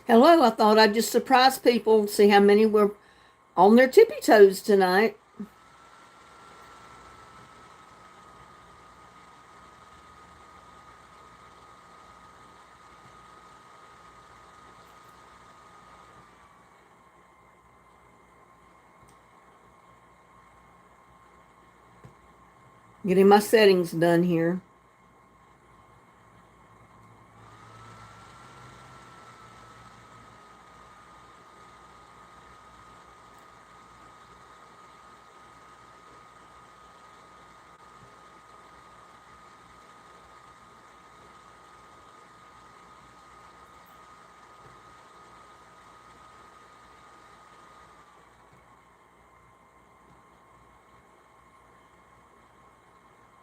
Hello, I thought I'd just surprise people, see how many were on their tippy toes tonight. Getting my settings done here.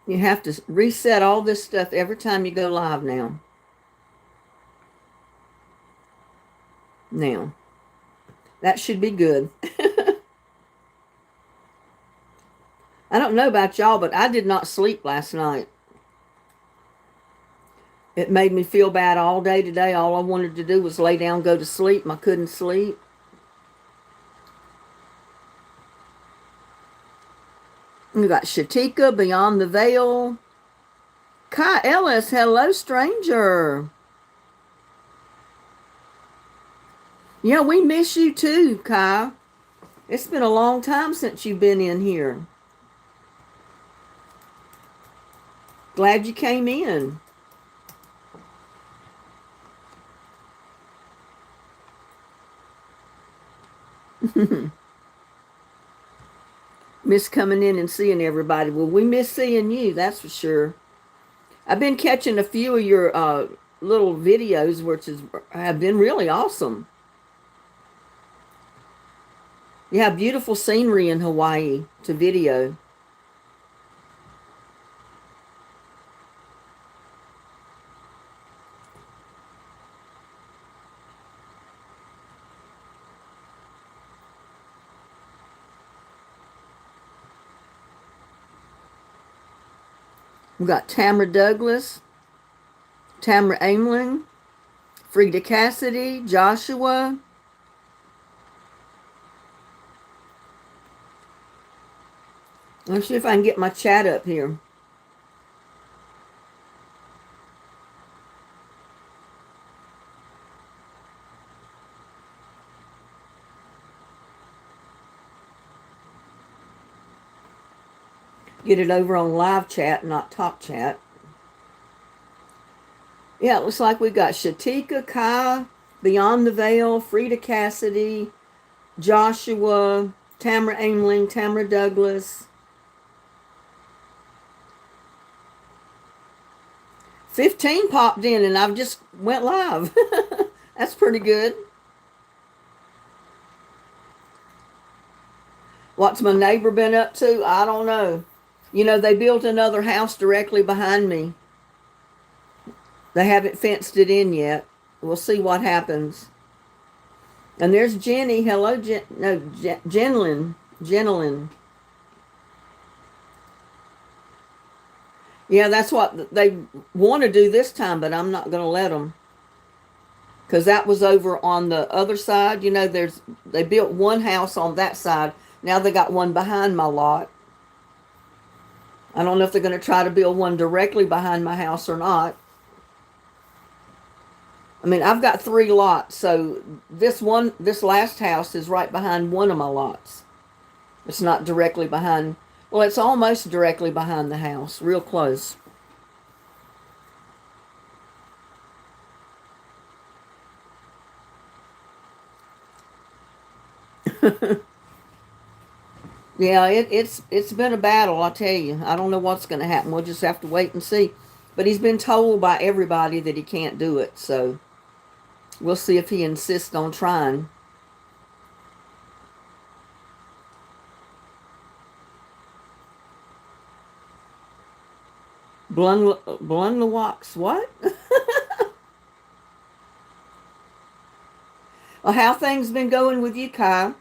You have to reset all this stuff every time you go live now. Now, that should be good. I don't know about y'all, but I did not sleep last night. It made me feel bad all day today. All I wanted to do was lay down, go to sleep. I couldn't sleep. We got Shatika, Beyond the Veil. Kai Ellis, hello, stranger. Yeah, we miss you too, Kai. It's been a long time since you've been in here. Glad you came in. Miss coming in and seeing everybody. Well, we miss seeing you, that's for sure. I've been catching a few of your little videos, have been really awesome. You have beautiful scenery in Hawaii to video. We got Tamara Douglas, Tamara Aimling, Frida Cassidy, Joshua. Let's see if I can get my chat up here. Get it over on live chat, not top chat. Yeah, it looks like we got Shatika, Kai, Beyond the Veil, Frida Cassidy, Joshua, Tamara Aimling, Tamara Douglas. 15 popped in and I've just went live. That's pretty good. What's my neighbor been up to? I don't know. You know, they built another house directly behind me. They haven't fenced it in yet. We'll see what happens. And there's Jenny. Hello, Jenlyn. Jenlyn. Yeah, that's what they want to do this time, but I'm not going to let them. Because that was over on the other side. You know, they built one house on that side. Now they got one behind my lot. I don't know if they're going to try to build one directly behind my house or not. I mean, I've got 3 lots, so this last house is right behind one of my lots. It's not directly behind, well, it's almost directly behind the house, real close. Yeah, it's been a battle, I tell you. I don't know what's going to happen. We'll just have to wait and see. But he's been told by everybody that he can't do it, so we'll see if he insists on trying. Blunlawaks, what? Well, how things been going with you, Kai?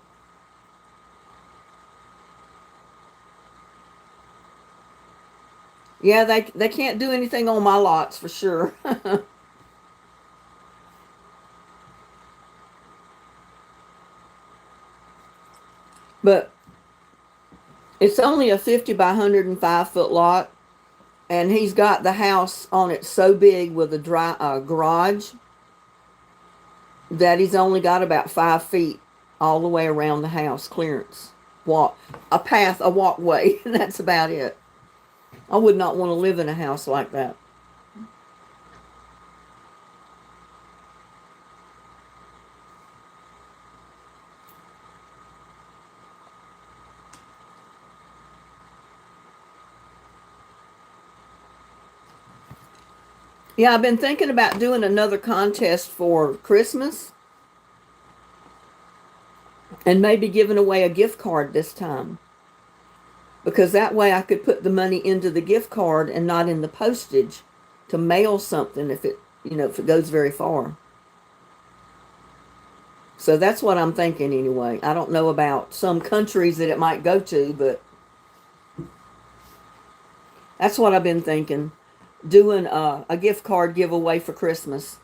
Yeah, they can't do anything on my lots for sure. But it's only a 50 by 105 foot lot, and he's got the house on it so big with a garage that he's only got about 5 feet all the way around the house clearance. A path, a walkway, and that's about it. I would not want to live in a house like that. Yeah, I've been thinking about doing another contest for Christmas and maybe giving away a gift card this time. Because that way I could put the money into the gift card and not in the postage to mail something if it goes very far. So that's what I'm thinking anyway. I don't know about some countries that it might go to, but that's what I've been thinking. Doing a gift card giveaway for Christmas.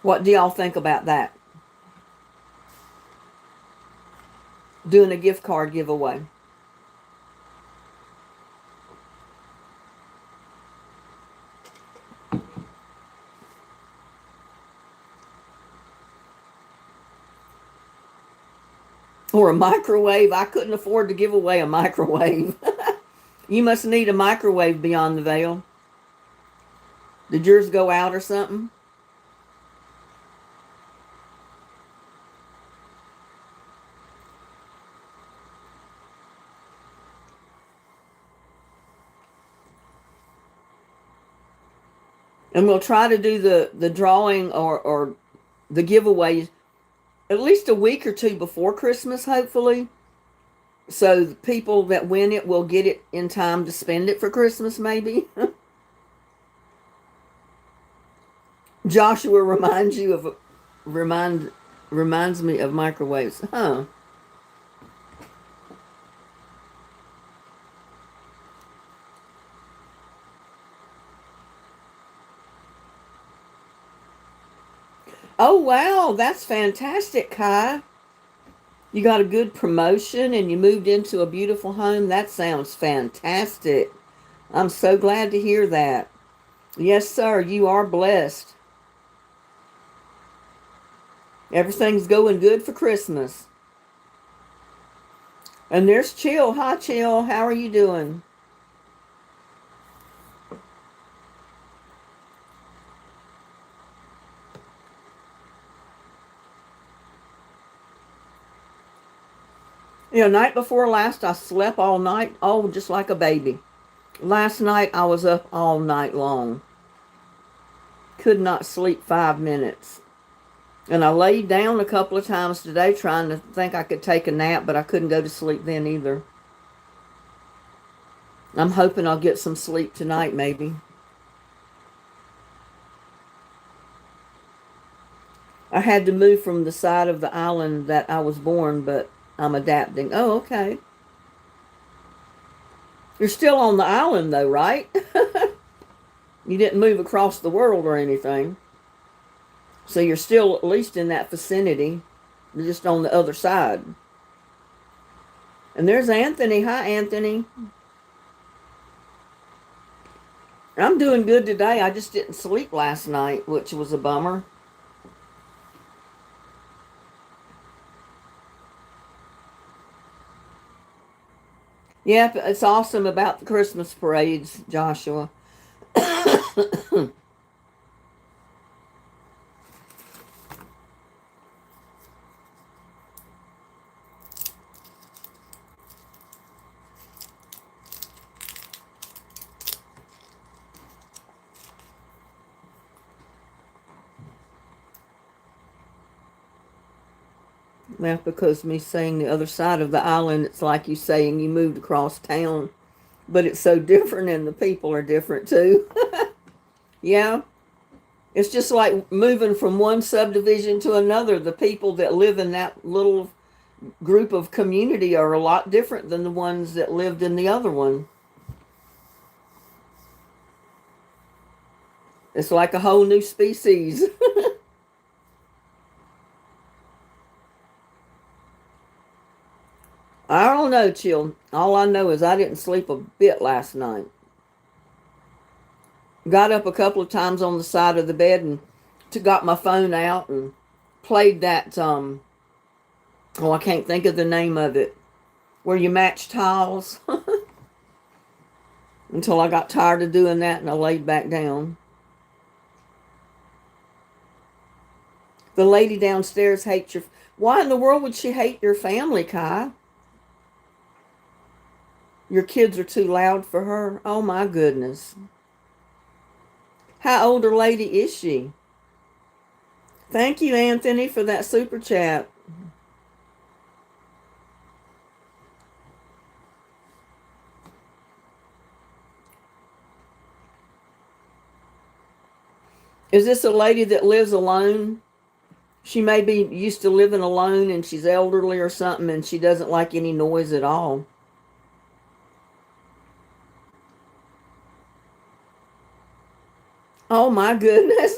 What do y'all think about that? Doing a gift card giveaway. Or a microwave. I couldn't afford to give away a microwave. You must need a microwave beyond the veil. Did yours go out or something? And we'll try to do the drawing or the giveaway at least a week or two before Christmas, hopefully. So the people that win it will get it in time to spend it for Christmas, maybe. Joshua reminds me of microwaves. Huh. Oh wow, that's fantastic, Kai. You got a good promotion and you moved into a beautiful home. That sounds fantastic. I'm so glad to hear that. Yes, sir, you are blessed. Everything's going good for Christmas. And there's Chill. Hi, Chill. How are you doing? Night before last, I slept all night. Oh, just like a baby. Last night, I was up all night long. Could not sleep 5 minutes. And I laid down a couple of times today trying to think I could take a nap, but I couldn't go to sleep then either. I'm hoping I'll get some sleep tonight, maybe. I had to move from the side of the island that I was born, but I'm adapting. Oh, okay. You're still on the island, though, right? You didn't move across the world or anything. So you're still at least in that vicinity. You're just on the other side. And there's Anthony. Hi, Anthony. I'm doing good today. I just didn't sleep last night, which was a bummer. Yep, it's awesome about the Christmas parades, Joshua. That's because me saying the other side of the island, it's like you saying you moved across town. But it's so different and the people are different too. Yeah. It's just like moving from one subdivision to another. The people that live in that little group of community are a lot different than the ones that lived in the other one. It's like a whole new species. I don't know, Chill. All I know is I didn't sleep a bit last night. Got up a couple of times on the side of the bed and got my phone out and played that oh, I can't think of the name of it, where you match tiles. Until I got tired of doing that and I laid back down. The lady downstairs hates your. Why in the world would she hate your family, Kai? Your kids are too loud for her. Oh my goodness. How old a lady is she? Thank you, Anthony, for that super chat. Is this a lady that lives alone? She may be used to living alone and she's elderly or something and she doesn't like any noise at all. Oh my goodness.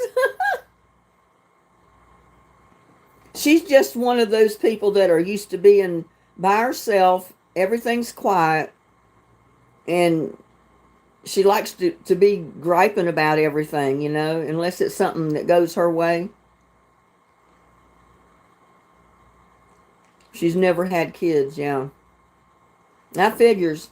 She's just one of those people that are used to being by herself. Everything's quiet. And she likes to be griping about everything, unless it's something that goes her way. She's never had kids, yeah. That figures.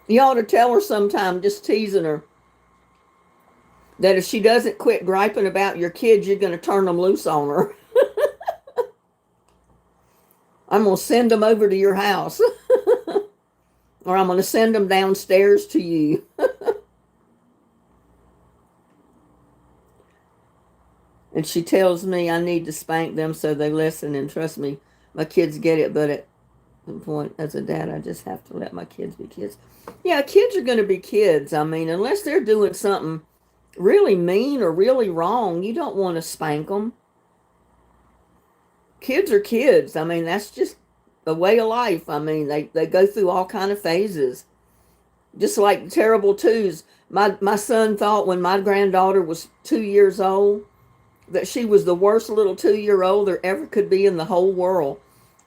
You ought to tell her sometime, just teasing her, that if she doesn't quit griping about your kids, you're going to turn them loose on her. I'm going to send them over to your house. Or I'm going to send them downstairs to you. And she tells me I need to spank them so they listen. And trust me, my kids get it. But at the point, as a dad, I just have to let my kids be kids. Yeah, kids are going to be kids. I mean, unless they're doing something really mean or really wrong, you don't want to spank them. Kids are kids. I mean, that's just a way of life. I mean, they go through all kind of phases. Just like terrible twos. My son thought when my granddaughter was 2 years old that she was the worst little 2-year-old there ever could be in the whole world.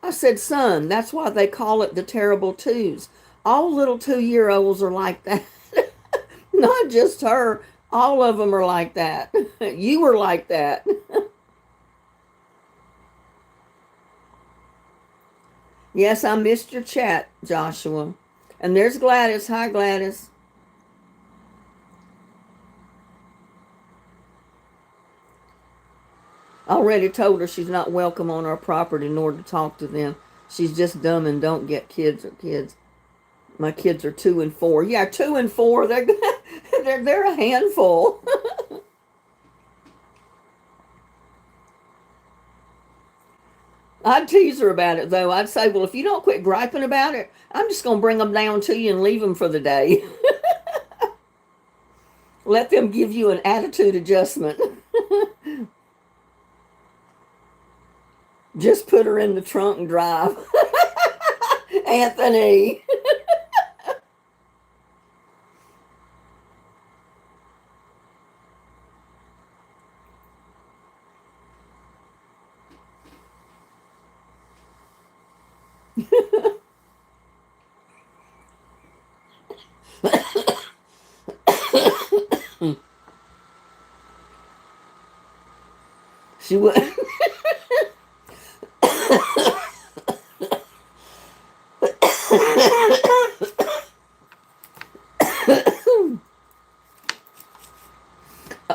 I said, son, that's why they call it the terrible twos. All little 2-year-olds are like that. Not just her. All of them are like that. You were like that. Yes, I missed your chat, Joshua. And there's Gladys. Hi, Gladys. I already told her she's not welcome on our property nor to talk to them. She's just dumb and don't get kids or kids. My kids are 2 and 4. Yeah, 2 and 4. They're a handful. I'd tease her about it, though. I'd say, well, if you don't quit griping about it, I'm just going to bring them down to you and leave them for the day. Let them give you an attitude adjustment. Just put her in the trunk and drive. Anthony. She would.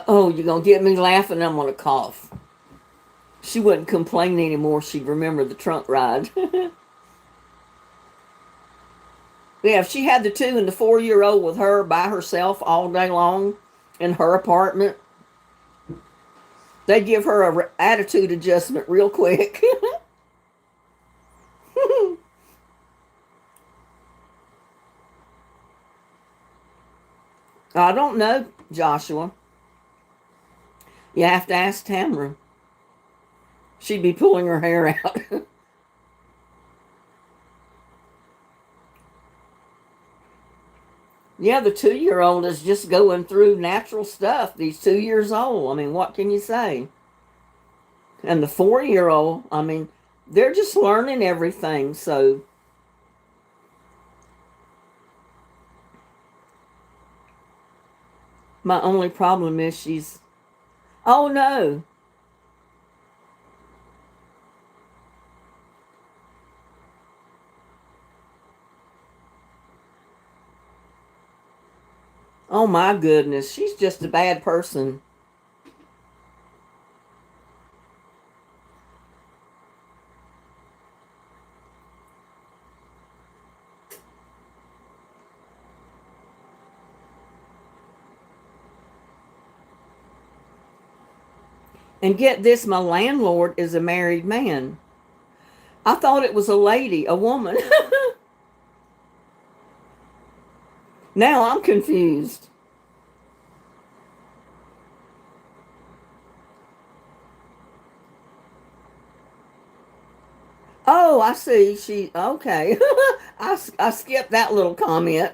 Oh, you're going to get me laughing, I'm going to cough. She wouldn't complain anymore. She'd remember the trunk ride. Yeah, if she had the 2 and the 4-year-old with her by herself all day long in her apartment, they'd give her a attitude adjustment real quick. I don't know, Joshua. You have to ask Tamara. She'd be pulling her hair out. Yeah, the 2-year-old is just going through natural stuff. He's 2 years old. I mean, what can you say? And the 4-year-old, I mean, they're just learning everything. So my only problem is she's, oh no. Oh my goodness. She's just a bad person. And get this, my landlord is a married man. I thought it was a lady, a woman. Now I'm confused. Oh, I see. She, okay. I skipped that little comment.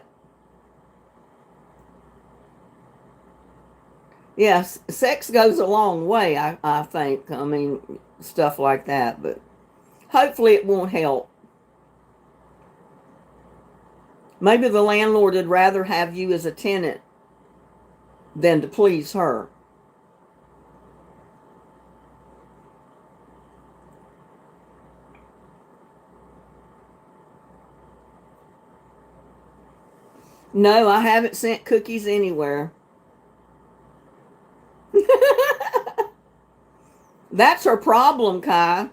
Yes, sex goes a long way, I think. I mean, stuff like that. But hopefully it won't help. Maybe the landlord would rather have you as a tenant than to please her. No, I haven't sent cookies anywhere. That's her problem, Kai.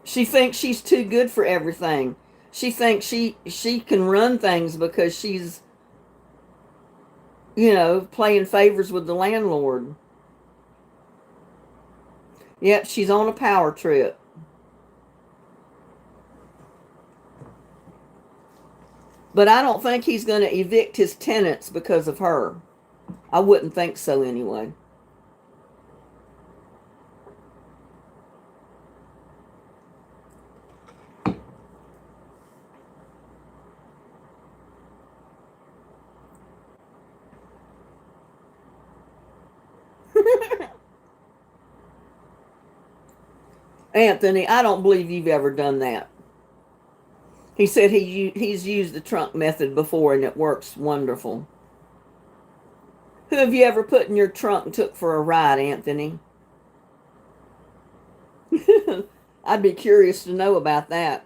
She thinks she's too good for everything. She thinks she can run things because she's, playing favors with the landlord. Yep, she's on a power trip. But I don't think he's going to evict his tenants because of her. I wouldn't think so anyway. Anthony, I don't believe you've ever done that. He said he's used the trunk method before and it works wonderful. Who have you ever put in your trunk and took for a ride, Anthony? I'd be curious to know about that.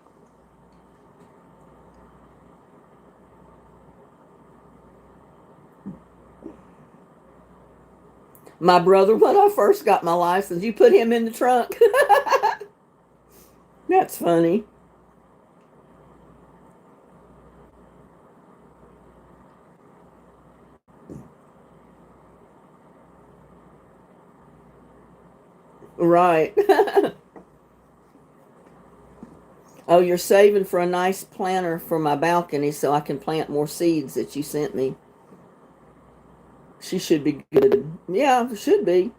My brother, when I first got my license, you put him in the trunk. That's funny. Right. Oh, you're saving for a nice planter for my balcony so I can plant more seeds that you sent me. She should be good. Yeah, should be.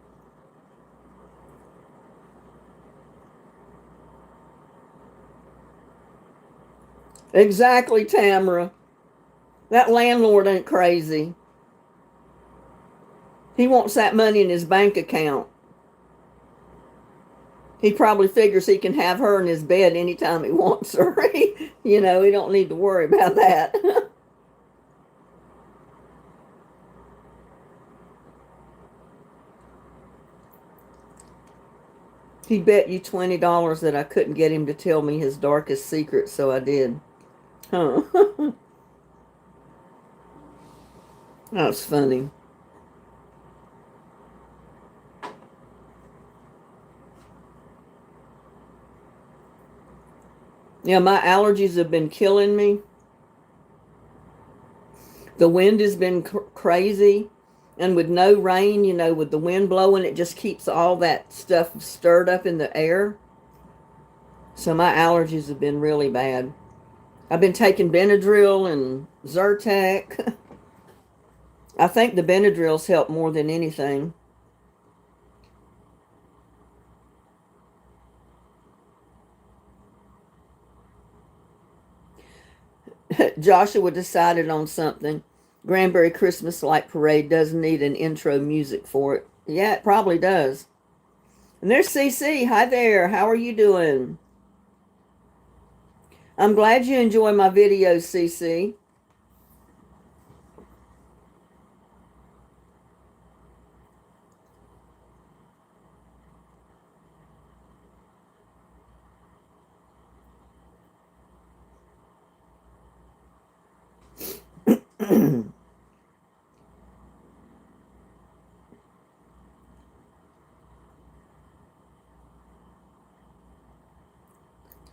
Exactly, Tamara. That landlord ain't crazy. He wants that money in his bank account. He probably figures he can have her in his bed anytime he wants her. He don't need to worry about that. He bet you $20 that I couldn't get him to tell me his darkest secret, so I did. Huh. That's funny. Yeah, my allergies have been killing me. The wind has been crazy. And with no rain, with the wind blowing, it just keeps all that stuff stirred up in the air. So my allergies have been really bad. I've been taking Benadryl and Zyrtec. I think the Benadryls help more than anything. Joshua decided on something. Granbury Christmas Light Parade does need an intro music for it. Yeah, it probably does. And there's CC. Hi there. How are you doing? I'm glad you enjoy my videos, CC.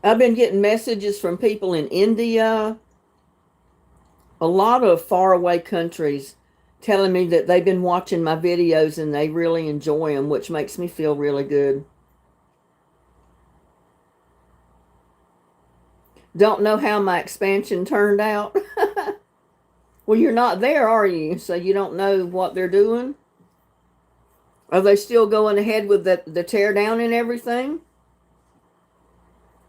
I've been getting messages from people in India, a lot of faraway countries, telling me that they've been watching my videos and they really enjoy them, which makes me feel really good. Don't know how my expansion turned out. Well, you're not there, are you? So you don't know what they're doing? Are they still going ahead with the tear down and everything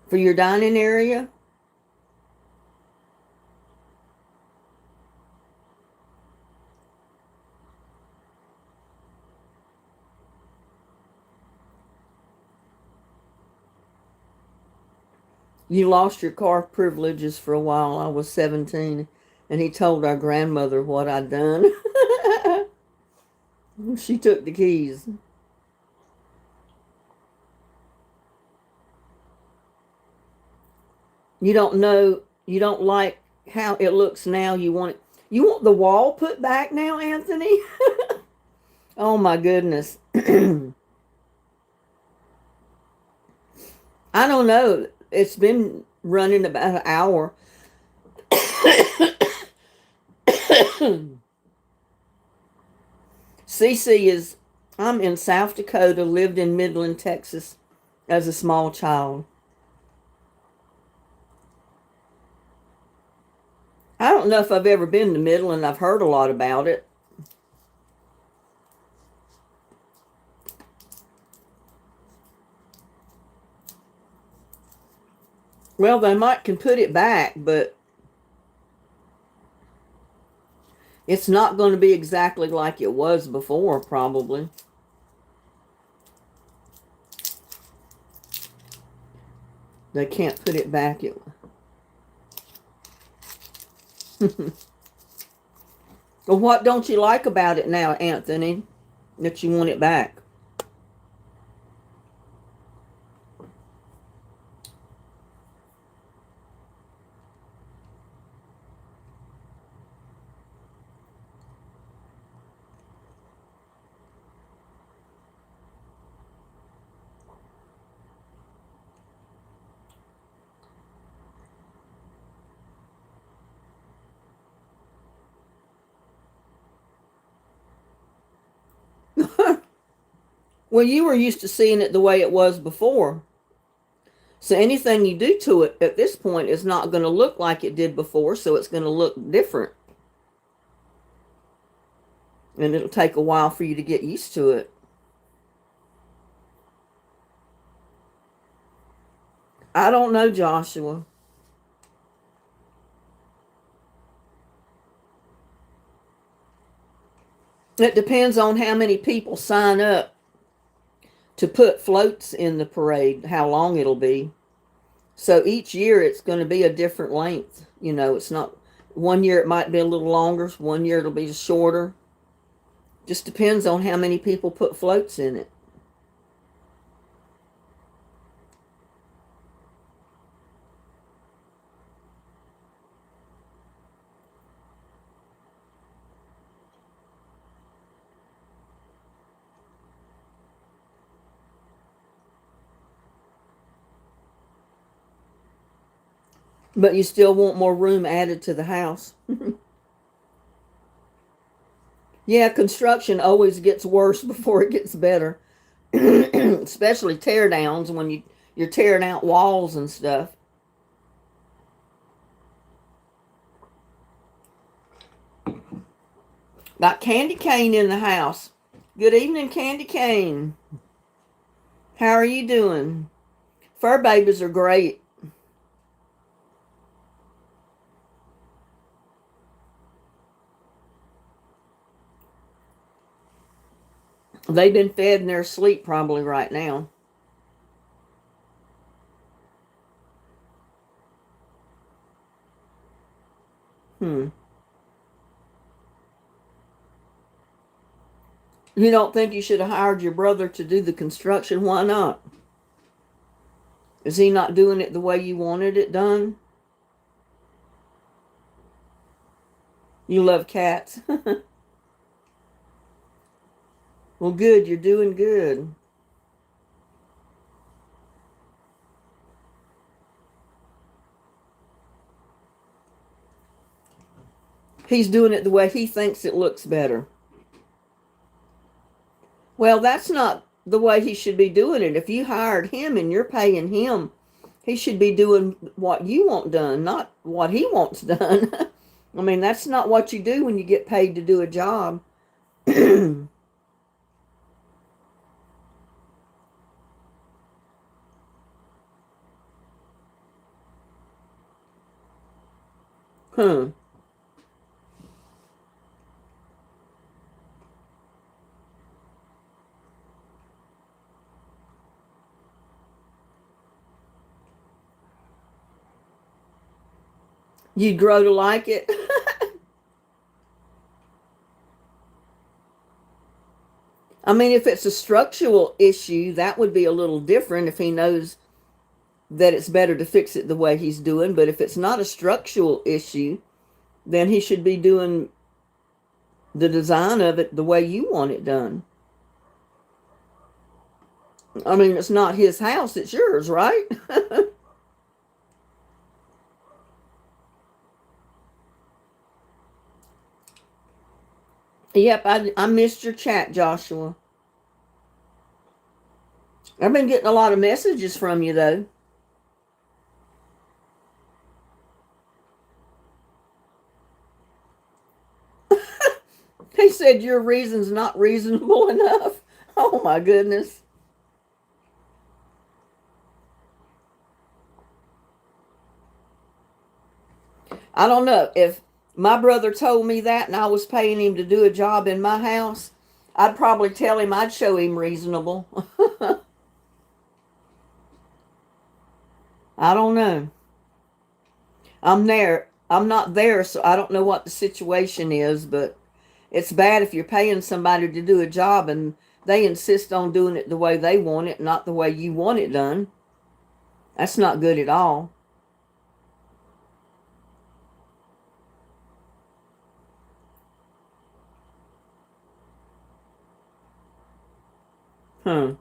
for your dining area? You lost your car privileges for a while. I was 17, and he told our grandmother what I'd done. She took the keys. You don't know, you don't like how it looks now. You want the wall put back now, Anthony? Oh my goodness. I don't know. It's been running about an hour. Cece is, I'm in South Dakota, lived in Midland, Texas as a small child. I don't know if I've ever been to Midland. I've heard a lot about it. Well, they might can put it back, but it's not going to be exactly like it was before, probably. They can't put it back. Well, what don't you like about it now, Anthony, that you want it back? Well, you were used to seeing it the way it was before. So anything you do to it at this point is not going to look like it did before, so it's going to look different. And it'll take a while for you to get used to it. I don't know, Joshua. It depends on how many people sign up to put floats in the parade, how long it'll be. So each year it's going to be a different length. You know, it's not, one year it might be a little longer, one year it'll be shorter. Just depends on how many people put floats in it. But you still want more room added to the house. Yeah, construction always gets worse before it gets better. Especially tear downs when you're tearing out walls and stuff. Got Candy Cane in the house. Good evening, Candy Cane. How are you doing? Fur babies are great. They've been fed and they're asleep probably right now. Hmm. You don't think you should have hired your brother to do the construction? Why not? Is he not doing it the way you wanted it done? You love cats. Well, good. You're doing good. He's doing it the way he thinks it looks better. Well, that's not the way he should be doing it. If you hired him and you're paying him, he should be doing what you want done, not what he wants done. I mean, that's not what you do when you get paid to do a job. Huh. You'd grow to like it. I mean, if it's a structural issue, that would be a little different if he knows that it's better to fix it the way he's doing. But if it's not a structural issue, then he should be doing the design of it the way you want it done. I mean, it's not his house, it's yours, right? Yep, I missed your chat, Joshua. I've been getting a lot of messages from you, though. He said your reason's not reasonable enough. Oh, my goodness. I don't know. If my brother told me that and I was paying him to do a job in my house, I'd probably tell him I'd show him reasonable. I don't know. I'm there. I'm not there, so I don't know what the situation is, but it's bad if you're paying somebody to do a job and they insist on doing it the way they want it, not the way you want it done. That's not good at all. Huh.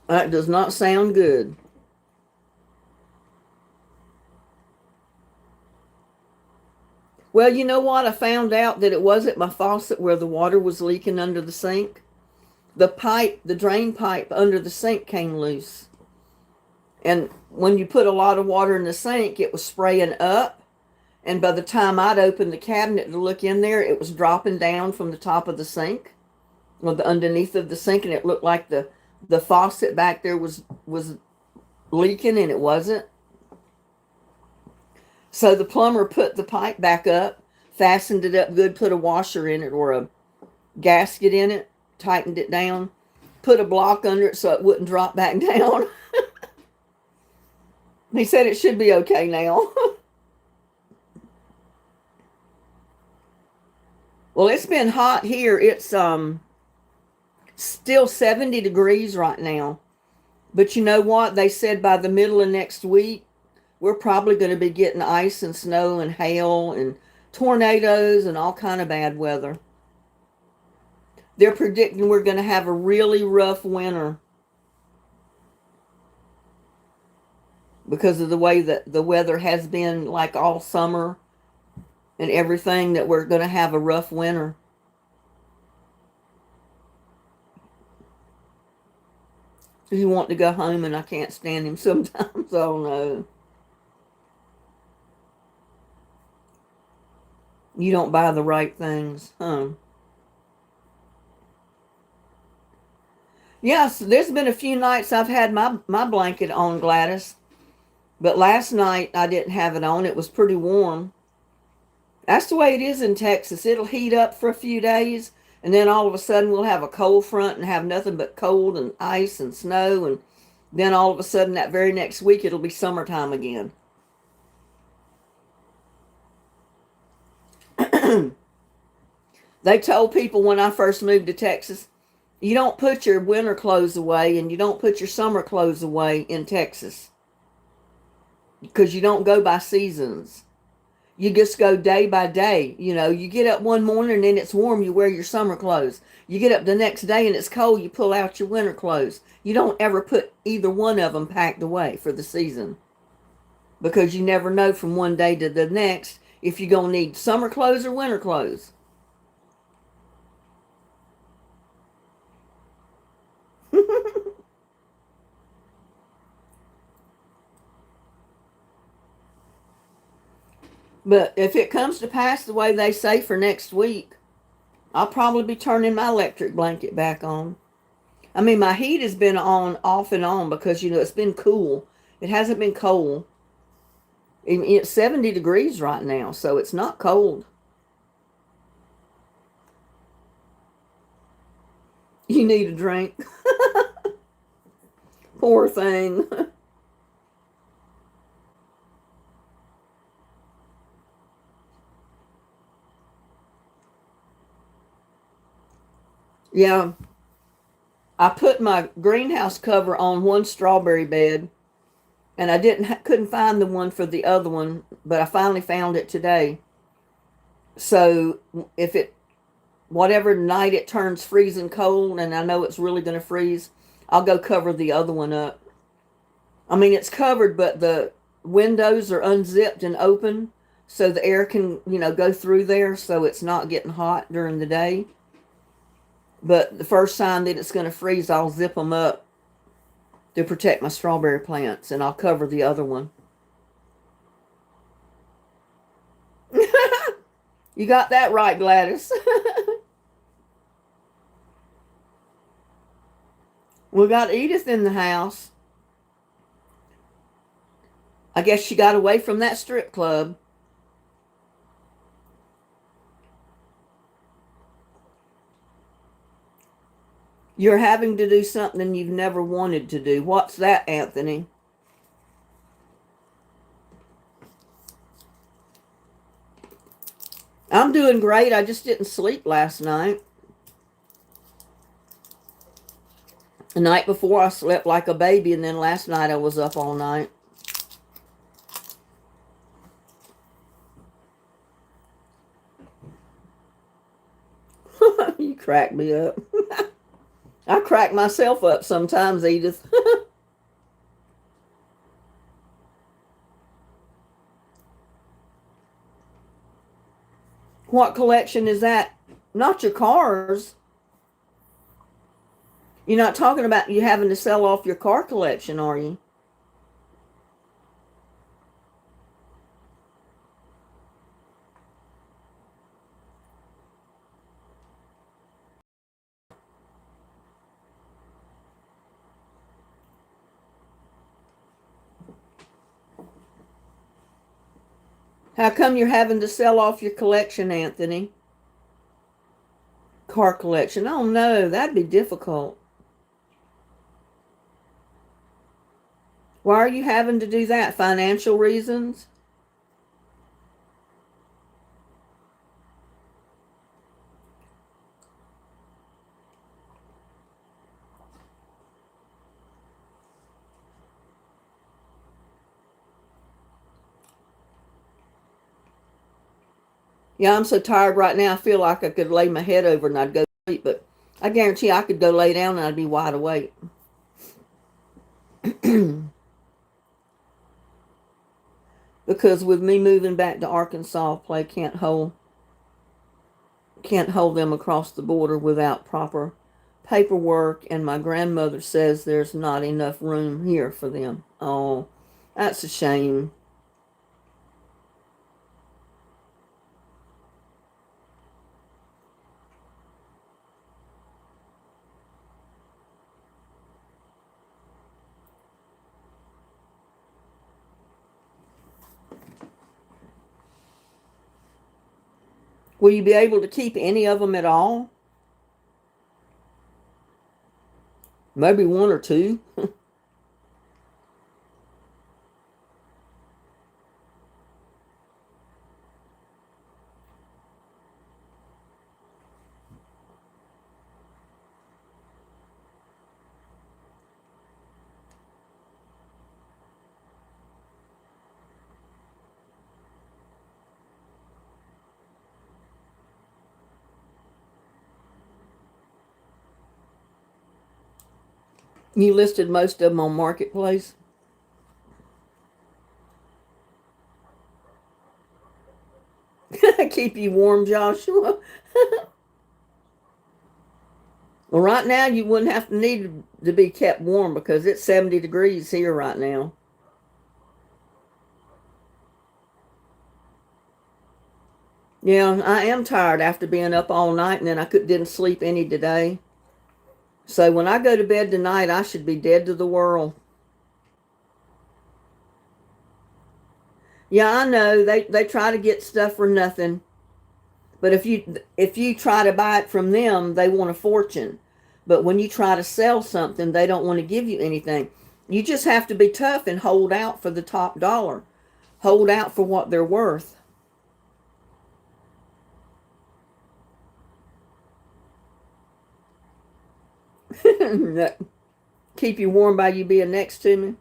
That does not sound good. Well, you know what? I found out that it wasn't my faucet where the water was leaking under the sink. The pipe, the drain pipe under the sink came loose. And when you put a lot of water in the sink, it was spraying up. And by the time I'd opened the cabinet to look in there, it was dropping down from the top of the sink, or the underneath of the sink, and it looked like the faucet back there was leaking, and it wasn't. So the plumber put the pipe back up, fastened it up good, put a washer in it or a gasket in it, tightened it down, put a block under it so it wouldn't drop back down. He said it should be okay now. Well, it's been hot here. It's still 70 degrees right now. But you know what? They said by the middle of next week, we're probably going to be getting ice and snow and hail and tornadoes and all kind of bad weather. They're predicting we're going to have a really rough winter because of the way that the weather has been like all summer and everything, that we're going to have a rough winter. You want to go home and I can't stand him sometimes. Oh no. You don't buy the right things, huh? Yes, there's been a few nights I've had my blanket on, Gladys. But last night I didn't have it on. It was pretty warm. That's the way it is in Texas. It'll heat up for a few days, And then all of a sudden we'll have a cold front and have nothing but cold and ice and snow. And then all of a sudden that very next week it'll be summertime again. They told people when I first moved to Texas, you don't put your winter clothes away and you don't put your summer clothes away in Texas because you don't go by seasons. You just go day by day. You know, you get up one morning and then it's warm, you wear your summer clothes. You get up the next day and it's cold, you pull out your winter clothes. You don't ever put either one of them packed away for the season because you never know from one day to the next if you're going to need summer clothes or winter clothes. But if it comes to pass the way they say for next week, I'll probably be turning my electric blanket back on. I mean, my heat has been on off and on because, you know, it's been cool. It hasn't been cold. It's 70 degrees right now, so it's not cold. You need a drink. Poor thing. Yeah, I put my greenhouse cover on one strawberry bed, and I couldn't find the one for the other one, but I finally found it today. So if it whatever night it turns freezing cold, and I know it's really going to freeze, I'll go cover the other one up. I mean, it's covered, but the windows are unzipped and open, so the air can, you know, go through there, so it's not getting hot during the day. But the first sign that it's going to freeze, I'll zip them up to protect my strawberry plants, and I'll cover the other one. You got that right, Gladys. We got Edith in the house. I guess she got away from that strip club. You're having to do something you've never wanted to do. What's that, Anthony? I'm doing great. I just didn't sleep last night. The night before I slept like a baby, and then last night I was up all night. You crack me up. I crack myself up sometimes, Edith. What collection is that? Not your cars. You're not talking about you having to sell off your car collection, are you? How come you're having to sell off your collection, Anthony? Car collection. Oh no, that'd be difficult. Why are you having to do that? Financial reasons? Yeah, I'm so tired right now. I feel like I could lay my head over and I'd go to sleep, but I guarantee I could go lay down and I'd be wide awake. Because with me moving back to Arkansas, play can't hold them across the border without proper paperwork, and my grandmother says there's not enough room here for them. Oh, that's a shame. Will you be able to keep any of them at all? Maybe one or two. You listed most of them on Marketplace. Keep you warm, Joshua. Well, right now you wouldn't have to need to be kept warm because it's 70 degrees here right now. Yeah, I am tired after being up all night, and then didn't sleep any today. So when I go to bed tonight, I should be dead to the world. Yeah, I know they try to get stuff for nothing, but if you try to buy it from them, they want a fortune. But when you try to sell something, they don't want to give you anything. You just have to be tough and hold out for the top dollar. Hold out for what they're worth. Keep you warm by you being next to me.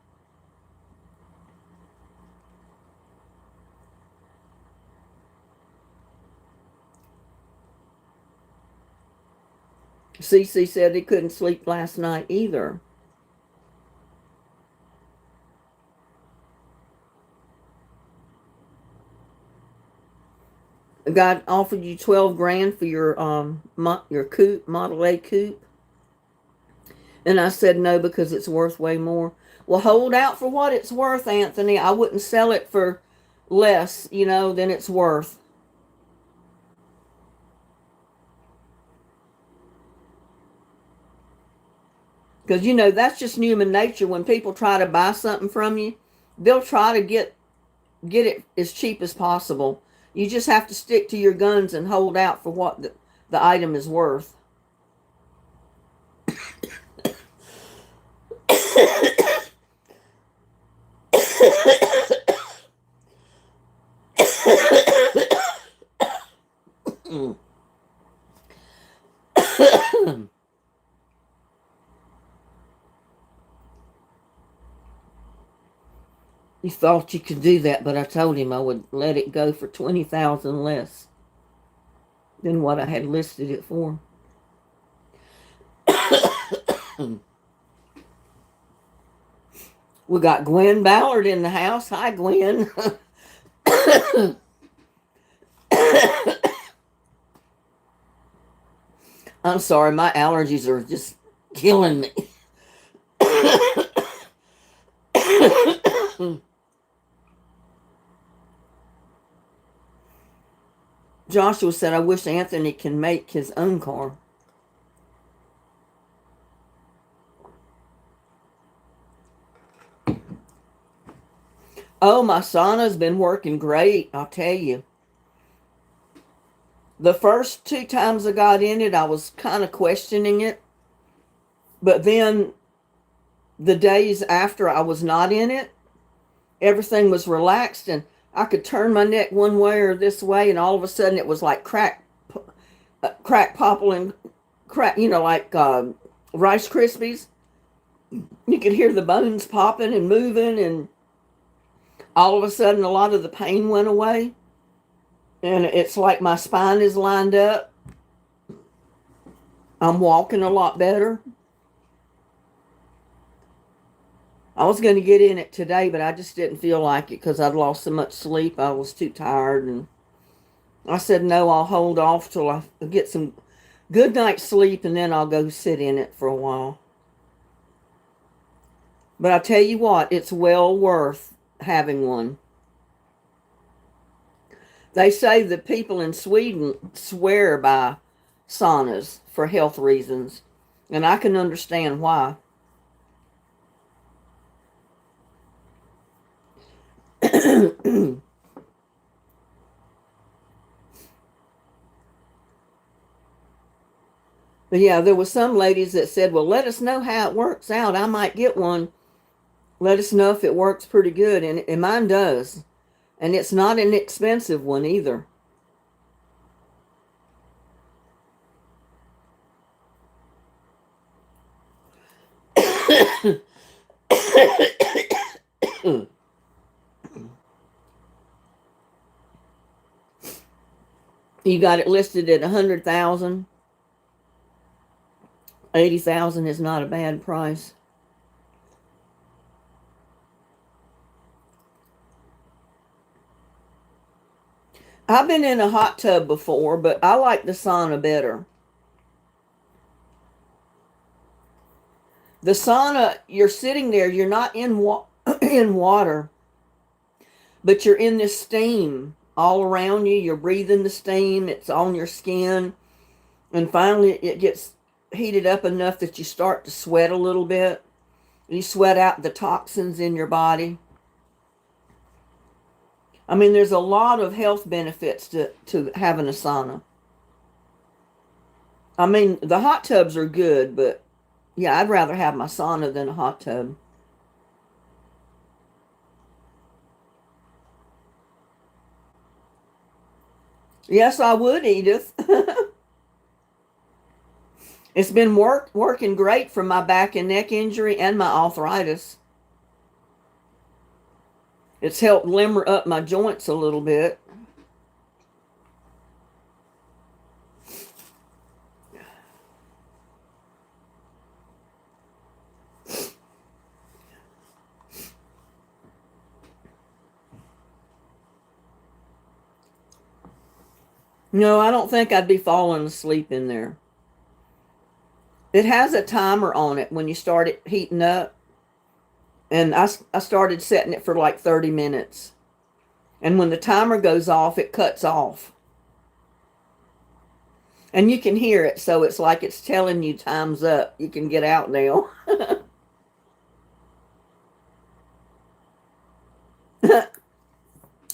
Cece said he couldn't sleep last night either. God offered you 12 grand for your coupe, Model A coupe. And I said no because it's worth way more. Well, hold out for what it's worth, Anthony. I wouldn't sell it for less, than it's worth. Because, that's just human nature. When people try to buy something from you, they'll try to get it as cheap as possible. You just have to stick to your guns and hold out for what the item is worth. He thought you could do that, but I told him I would let it go for 20,000 less than what I had listed it for. We got Gwen Ballard in the house. Hi, Gwen. I'm sorry, my allergies are just killing me. Joshua said, I wish Anthony can make his own car. Oh, my sauna's been working great, I'll tell you. The first 2 times I got in it, I was kind of questioning it. But then the days after I was not in it, everything was relaxed and I could turn my neck one way or this way, and all of a sudden it was like crack popping, crack, like Rice Krispies. You could hear the bones popping and moving, and all of a sudden a lot of the pain went away. And it's like my spine is lined up. I'm walking a lot better. I was going to get in it today, but I just didn't feel like it because I'd lost so much sleep. I was too tired, and I said, no, I'll hold off till I get some good night's sleep, and then I'll go sit in it for a while. But I tell you what, it's well worth having one. They say the people in Sweden swear by saunas for health reasons, and I can understand why. But yeah, there was some ladies that said, well, let us know how it works out. I might get one. Let us know if it works pretty good. And mine does. And it's not an expensive one either. You got it listed at 100,000. 80,000 is not a bad price. I've been in a hot tub before, but I like the sauna better. The sauna, you're sitting there, you're not in water, but you're in this steam all around you. You're breathing the steam, it's on your skin, and finally it gets heated up enough that you start to sweat a little bit. You sweat out the toxins in your body. I mean, there's a lot of health benefits to having a sauna. I mean, the hot tubs are good, but yeah, I'd rather have my sauna than a hot tub. Yes, I would, Edith. It's been working great for my back and neck injury and my arthritis. It's helped limber up my joints a little bit. No, I don't think I'd be falling asleep in there. It has a timer on it when you start it heating up. And I started setting it for like 30 minutes. And when the timer goes off, it cuts off. And you can hear it, so it's like it's telling you time's up. You can get out now.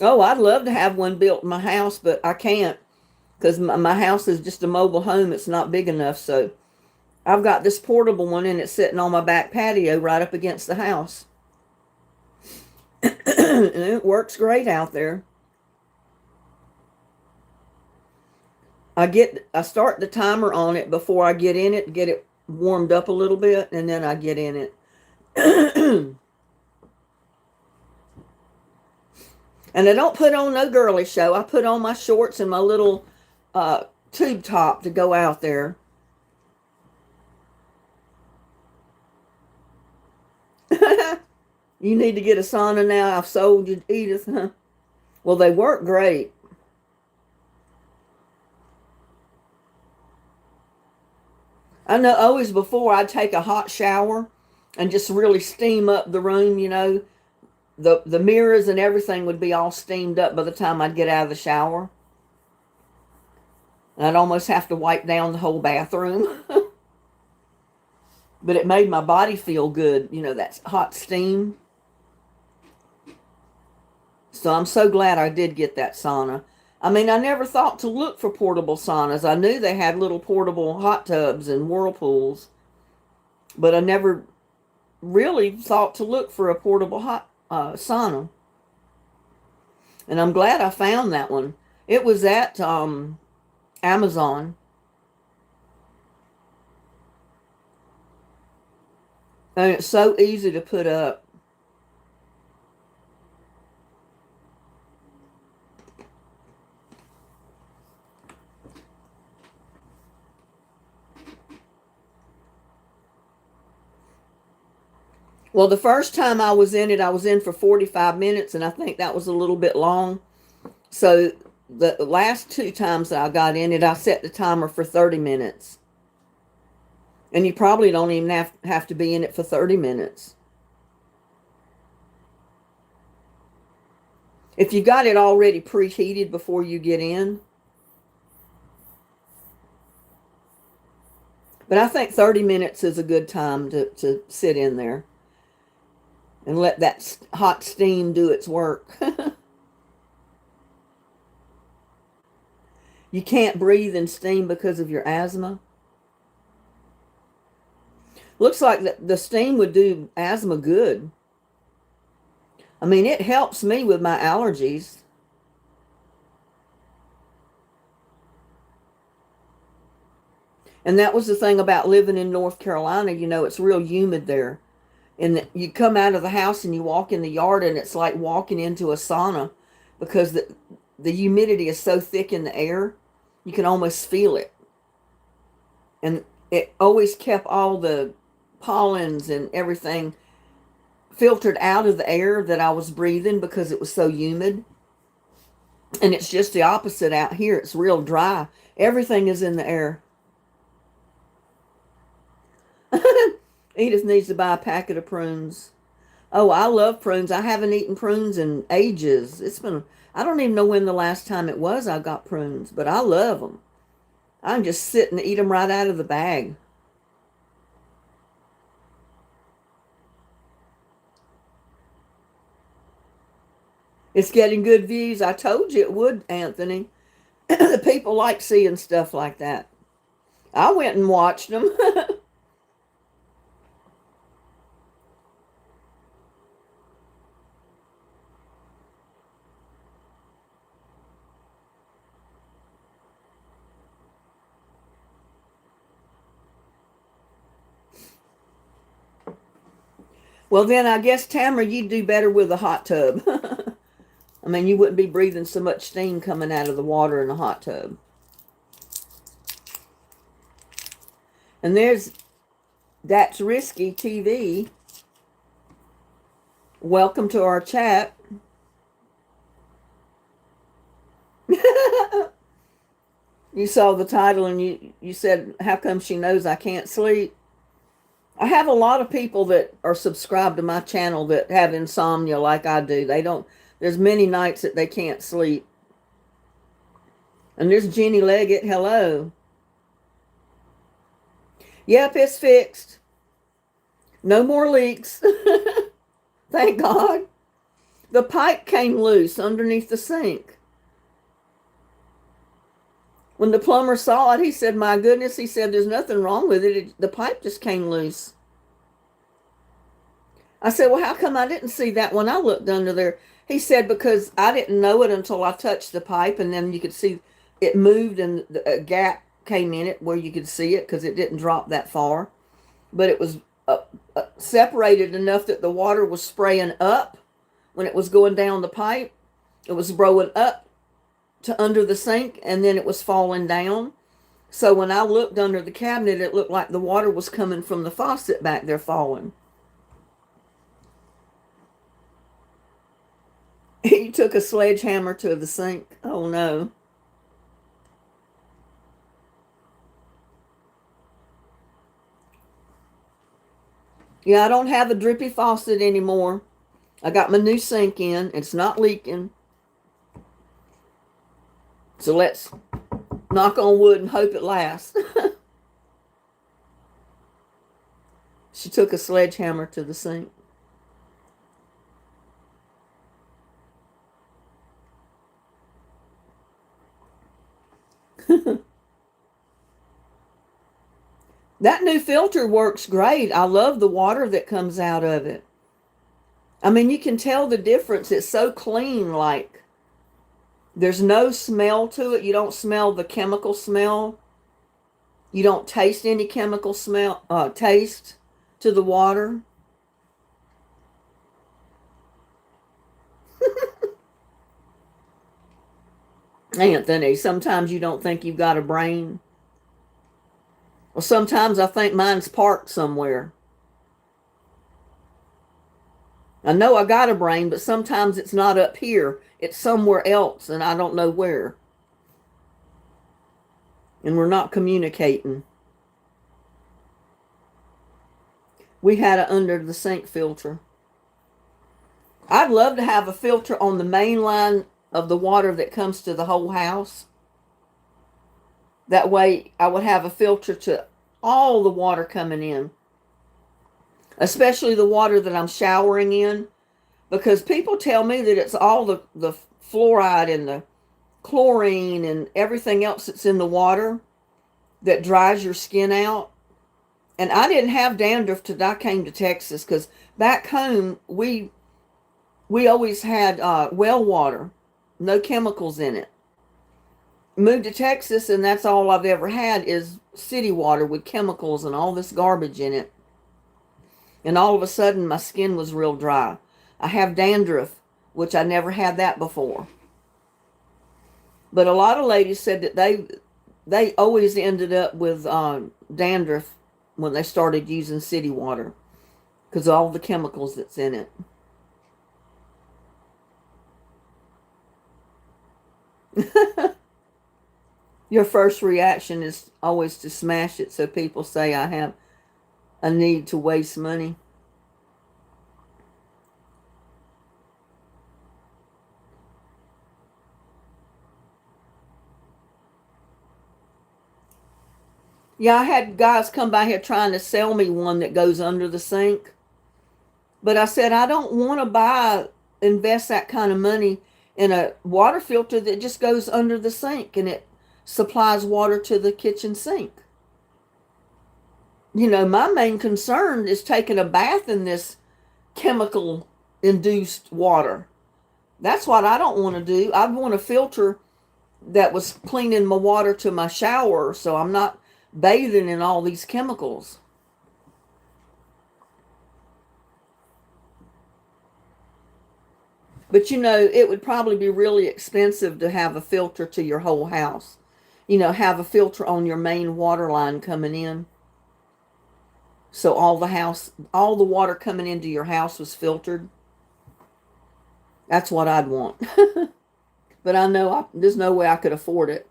Oh, I'd love to have one built in my house, but I can't because my house is just a mobile home. It's not big enough, so I've got this portable one and it's sitting on my back patio right up against the house. And it works great out there. I start the timer on it before I get in it, get it warmed up a little bit, and then I get in it. And I don't put on no girly show. I put on my shorts and my little tube top to go out there. You need to get a sauna now. I've sold you, Edith. Huh? Well, they work great. I know always before I'd take a hot shower and just really steam up the room, the mirrors and everything would be all steamed up by the time I'd get out of the shower. And I'd almost have to wipe down the whole bathroom. But it made my body feel good, that hot steam. So I'm so glad I did get that sauna. I mean, I never thought to look for portable saunas. I knew they had little portable hot tubs and whirlpools, but I never really thought to look for a portable hot sauna. And I'm glad I found that one. It was at Amazon. And it's so easy to put up. Well, the first time I was in it, I was in for 45 minutes, and I think that was a little bit long. So the last two times that I got in it, I set the timer for 30 minutes. And you probably don't even have to be in it for 30 minutes. If you got it already preheated before you get in. But I think 30 minutes is a good time to sit in there and let that hot steam do its work. You can't breathe in steam because of your asthma. Looks like the steam would do asthma good. I mean, it helps me with my allergies. And that was the thing about living in North Carolina. You know, it's real humid there. And you come out of the house and you walk in the yard and it's like walking into a sauna because the humidity is so thick in the air. You can almost feel it. And it always kept all the pollens and everything filtered out of the air that I was breathing because it was so humid. And it's just the opposite out here. It's real dry. Everything is in the air. Edith needs to buy a packet of prunes. Oh, I love prunes. I haven't eaten prunes in ages. I don't even know when the last time it was I got prunes, but I love them. I can just sit and eat them right out of the bag. It's getting good views. I told you it would, Anthony. The people like seeing stuff like that. I went and watched them. Well, then I guess, Tamara, you'd do better with a hot tub. I mean, you wouldn't be breathing so much steam coming out of the water in a hot tub. And there's That's Risky TV. Welcome to our chat. You saw the title and you said, how come she knows I can't sleep? I have a lot of people that are subscribed to my channel that have insomnia like I do. There's many nights that they can't sleep. And there's Jenny Leggett. Hello. Yep, it's fixed. No more leaks. Thank God. The pipe came loose underneath the sink. When the plumber saw it, he said, my goodness, he said, there's nothing wrong with it. The pipe just came loose. I said, well, how come I didn't see that when I looked under there? He said, because I didn't know it until I touched the pipe, and then you could see it moved and a gap came in it where you could see it because it didn't drop that far. But it was separated enough that the water was spraying up when it was going down the pipe. It was blowing up to under the sink, and then it was falling down. So when I looked under the cabinet, it looked like the water was coming from the faucet back there falling. He took a sledgehammer to the sink. Oh no. Yeah, I don't have a drippy faucet anymore. I got my new sink in. It's not leaking. So let's knock on wood and hope it lasts. She took a sledgehammer to the sink. That new filter works great. I love the water that comes out of it. I mean, you can tell the difference. It's so clean, like there's no smell to it. You don't smell the chemical smell. You don't taste any chemical smell, taste to the water. Anthony, sometimes you don't think you've got a brain. Well, sometimes I think mine's parked somewhere. I know I got a brain, but sometimes it's not up here. It's somewhere else, and I don't know where. And we're not communicating. We had it under the sink filter. I'd love to have a filter on the main line of the water that comes to the whole house. That way I would have a filter to all the water coming in, especially the water that I'm showering in, because people tell me that it's all the fluoride and the chlorine and everything else that's in the water that dries your skin out. And I didn't have dandruff till I came to Texas, because back home we always had well water, no chemicals in it. Moved to Texas, and that's all I've ever had is city water with chemicals and all this garbage in it. And all of a sudden, my skin was real dry. I have dandruff, which I never had that before. But a lot of ladies said that they always ended up with dandruff when they started using city water, because of all the chemicals that's in it. Your first reaction is always to smash it, so people say I have a need to waste money. Yeah, I had guys come by here trying to sell me one that goes under the sink. But I said, I don't want to invest that kind of money in a water filter that just goes under the sink and it supplies water to the kitchen sink. You know, my main concern is taking a bath in this chemical induced water. That's what I don't want to do. I want a filter that was cleaning my water to my shower, so I'm not bathing in all these chemicals. But you know, it would probably be really expensive to have a filter to your whole house. You know, have a filter on your main water line coming in. So all the water coming into your house was filtered. That's what I'd want. But I know there's no way I could afford it.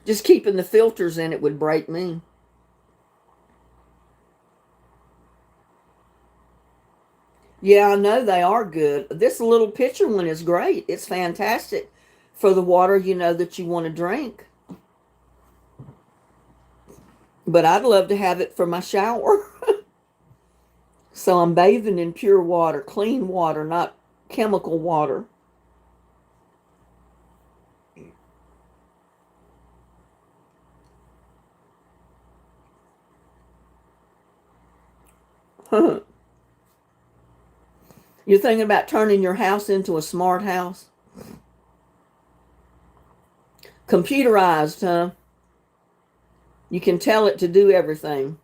Just keeping the filters in it would break me. Yeah, I know they are good. This little pitcher one is great. It's fantastic for the water, you know, that you want to drink. But I'd love to have it for my shower. So I'm bathing in pure water, clean water, not chemical water. You're thinking about turning your house into a smart house? Computerized, huh? You can tell it to do everything.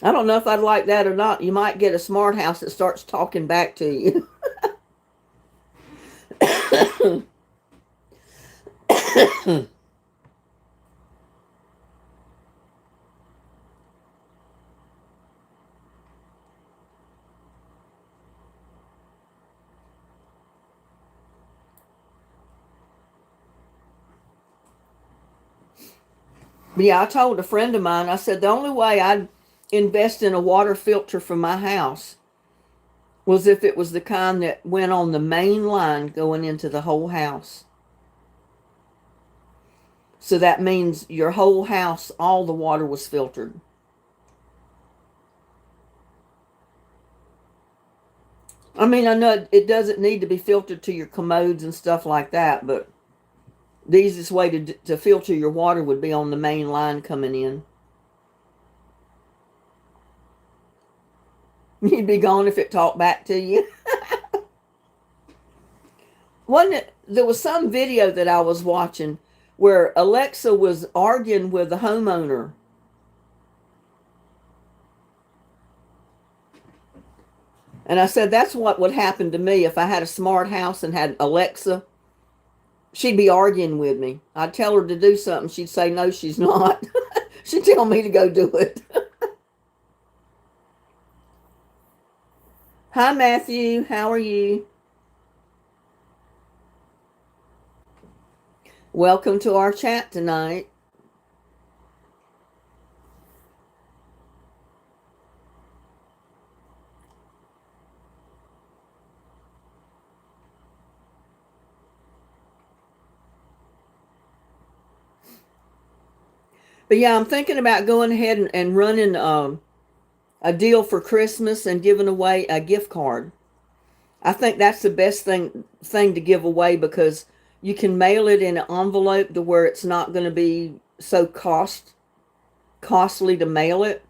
I don't know if I'd like that or not. You might get a smart house that starts talking back to you. But yeah, I told a friend of mine, I said the only way I'd invest in a water filter for my house was if it was the kind that went on the main line going into the whole house. So that means your whole house, all the water was filtered. I mean, I know it doesn't need to be filtered to your commodes and stuff like that, but the easiest way to filter your water would be on the main line coming in. You'd be gone if it talked back to you. There was some video that I was watching where Alexa was arguing with the homeowner. And I said, that's what would happen to me if I had a smart house and had Alexa. She'd be arguing with me. I'd tell her to do something. She'd say, no, she's not. She'd tell me to go do it. Hi, Matthew. How are you? Welcome to our chat tonight. But yeah, I'm thinking about going ahead and running a deal for Christmas and giving away a gift card. I think that's the best thing to give away, because you can mail it in an envelope to where it's not going to be so costly to mail it.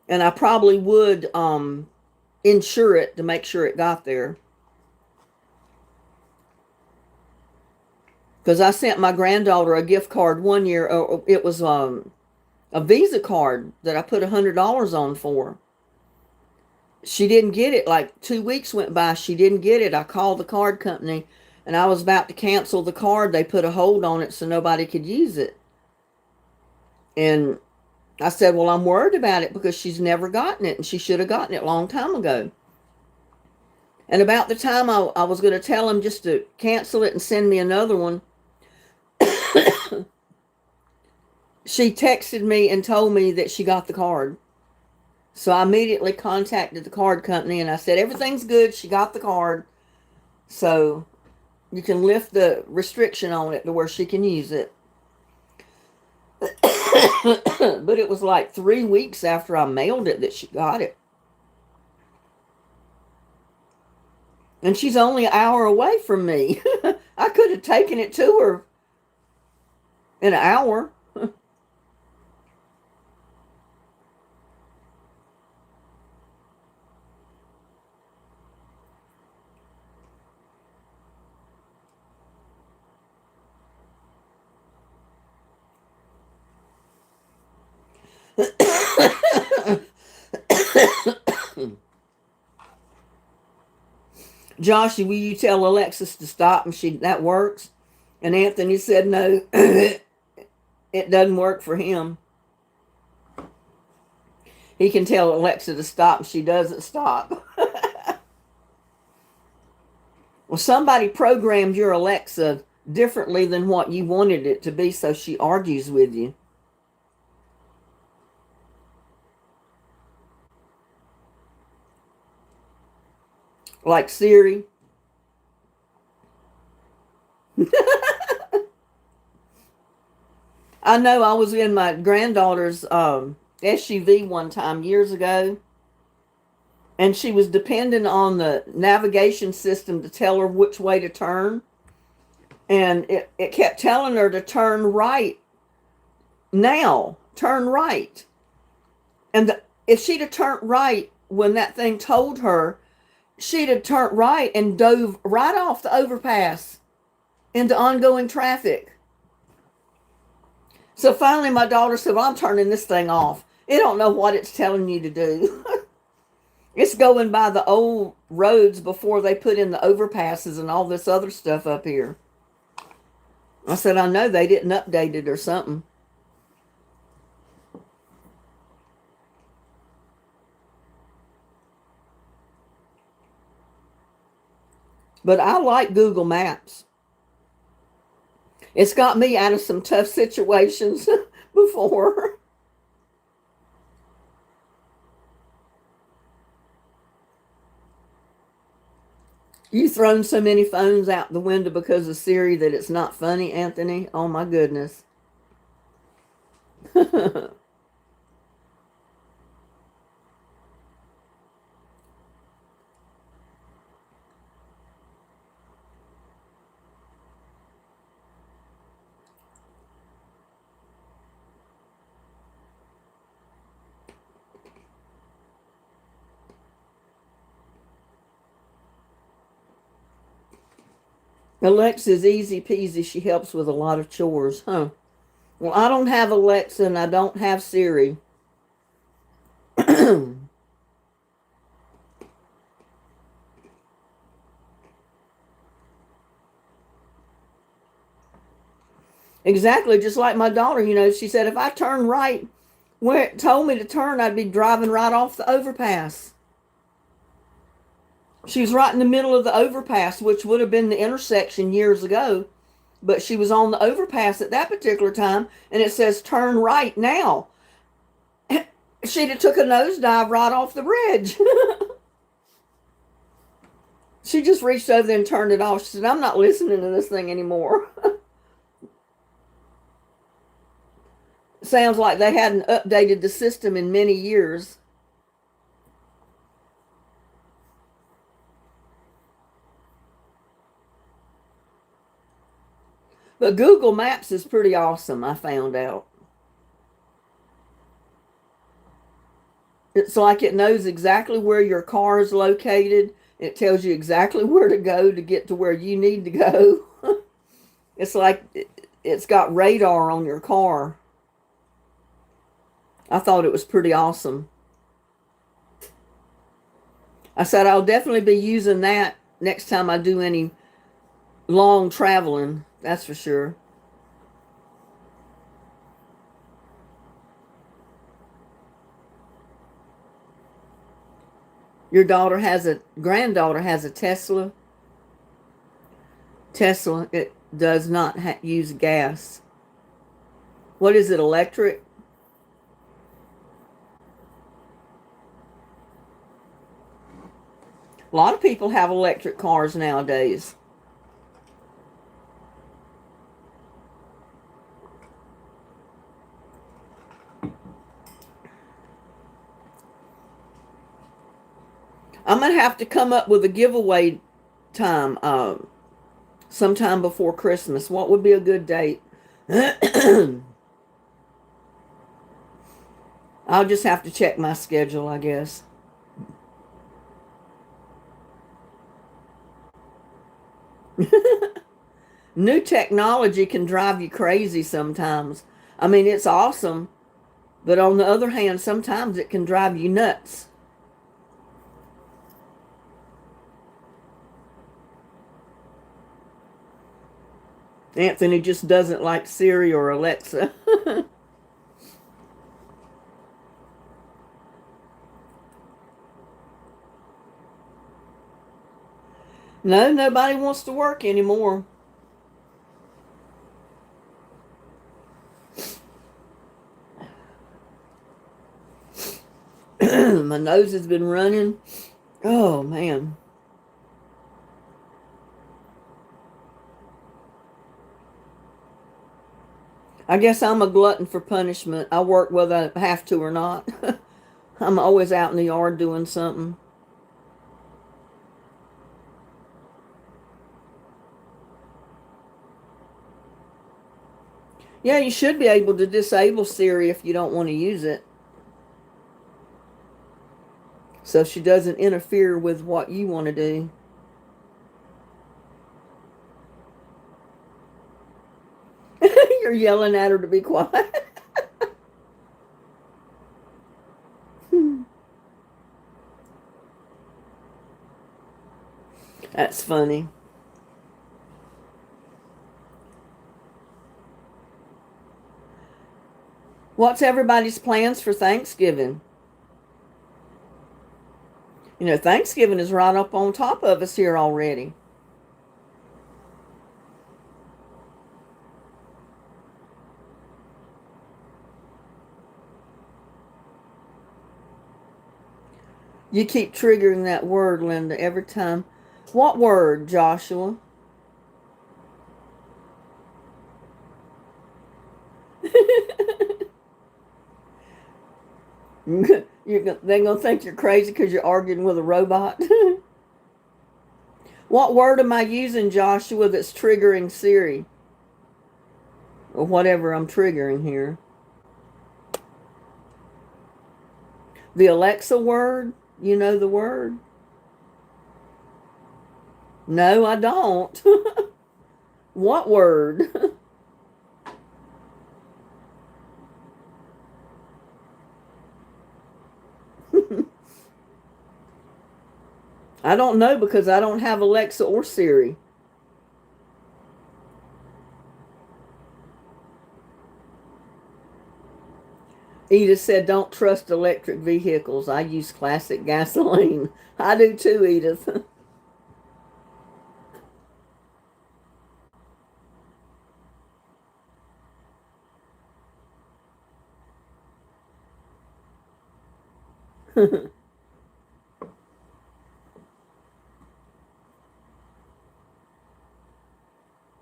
And I probably would insure it to make sure it got there. Because I sent my granddaughter a gift card one year. It was a Visa card that I put $100 on for. She didn't get it. Like 2 weeks went by, she didn't get it. I called the card company, and I was about to cancel the card. They put a hold on it so nobody could use it. And I said, well, I'm worried about it because she's never gotten it, and she should have gotten it a long time ago. And about the time I was going to tell him just to cancel it and send me another one, she texted me and told me that she got the card. So I immediately contacted the card company and I said, everything's good. She got the card. So you can lift the restriction on it to where she can use it. But it was like 3 weeks after I mailed it that she got it. And she's only an hour away from me. I could have taken it to her in an hour. Josh, will you tell Alexis to stop? And that works. And Anthony said no, it doesn't work for him. He can tell Alexa to stop and she doesn't stop. Well, somebody programmed your Alexa differently than what you wanted it to be, so she argues with you. Like Siri. I know I was in my granddaughter's SUV one time years ago, and she was depending on the navigation system to tell her which way to turn. And it kept telling her to turn right now, turn right. And if she'd have turned right when that thing told her, she'd have turned right and dove right off the overpass into ongoing traffic. So finally my daughter said, well, I'm turning this thing off. It don't know what it's telling you to do. It's going by the old roads before they put in the overpasses and all this other stuff up here. I said, I know they didn't update it or something. But I like Google Maps. It's got me out of some tough situations before. You've thrown so many phones out the window because of Siri that it's not funny, Anthony. Oh my goodness. Alexa's easy peasy. She helps with a lot of chores, huh? Well, I don't have Alexa and I don't have Siri. Exactly, just like my daughter, she said if I turn right where it told me to turn, I'd be driving right off the overpass. She was right in the middle of the overpass, which would have been the intersection years ago, but she was on the overpass at that particular time, and it says turn right now. She'd have took a nosedive right off the bridge. She just reached over there and turned it off. She said, I'm not listening to this thing anymore. Sounds like they hadn't updated the system in many years. But Google Maps is pretty awesome, I found out. It's like it knows exactly where your car is located. It tells you exactly where to go to get to where you need to go. It's like it's got radar on your car. I thought it was pretty awesome. I said I'll definitely be using that next time I do any long traveling. That's for sure. Your granddaughter has a Tesla. Tesla, it does not use gas. What is it, electric? A lot of people have electric cars nowadays. I'm going to have to come up with a giveaway time sometime before Christmas. What would be a good date? I'll just have to check my schedule, I guess. New technology can drive you crazy sometimes. I mean, it's awesome, but on the other hand, sometimes it can drive you nuts. Anthony just doesn't like Siri or Alexa. No, nobody wants to work anymore. My nose has been running. Oh, man. I guess I'm a glutton for punishment. I work whether I have to or not. I'm always out in the yard doing something. Yeah, you should be able to disable Siri if you don't want to use it. So she doesn't interfere with what you want to do. You're yelling at her to be quiet. That's funny. What's everybody's plans for Thanksgiving? You know, Thanksgiving is right up on top of us here already. You keep triggering that word, Linda, every time. What word, Joshua? They're going to think you're crazy because you're arguing with a robot. What word am I using, Joshua, that's triggering Siri? Or whatever I'm triggering here. The Alexa word? You know the word? No, I don't. What word? I don't know because I don't have Alexa or Siri. Edith said, don't trust electric vehicles. I use classic gasoline. I do too, Edith.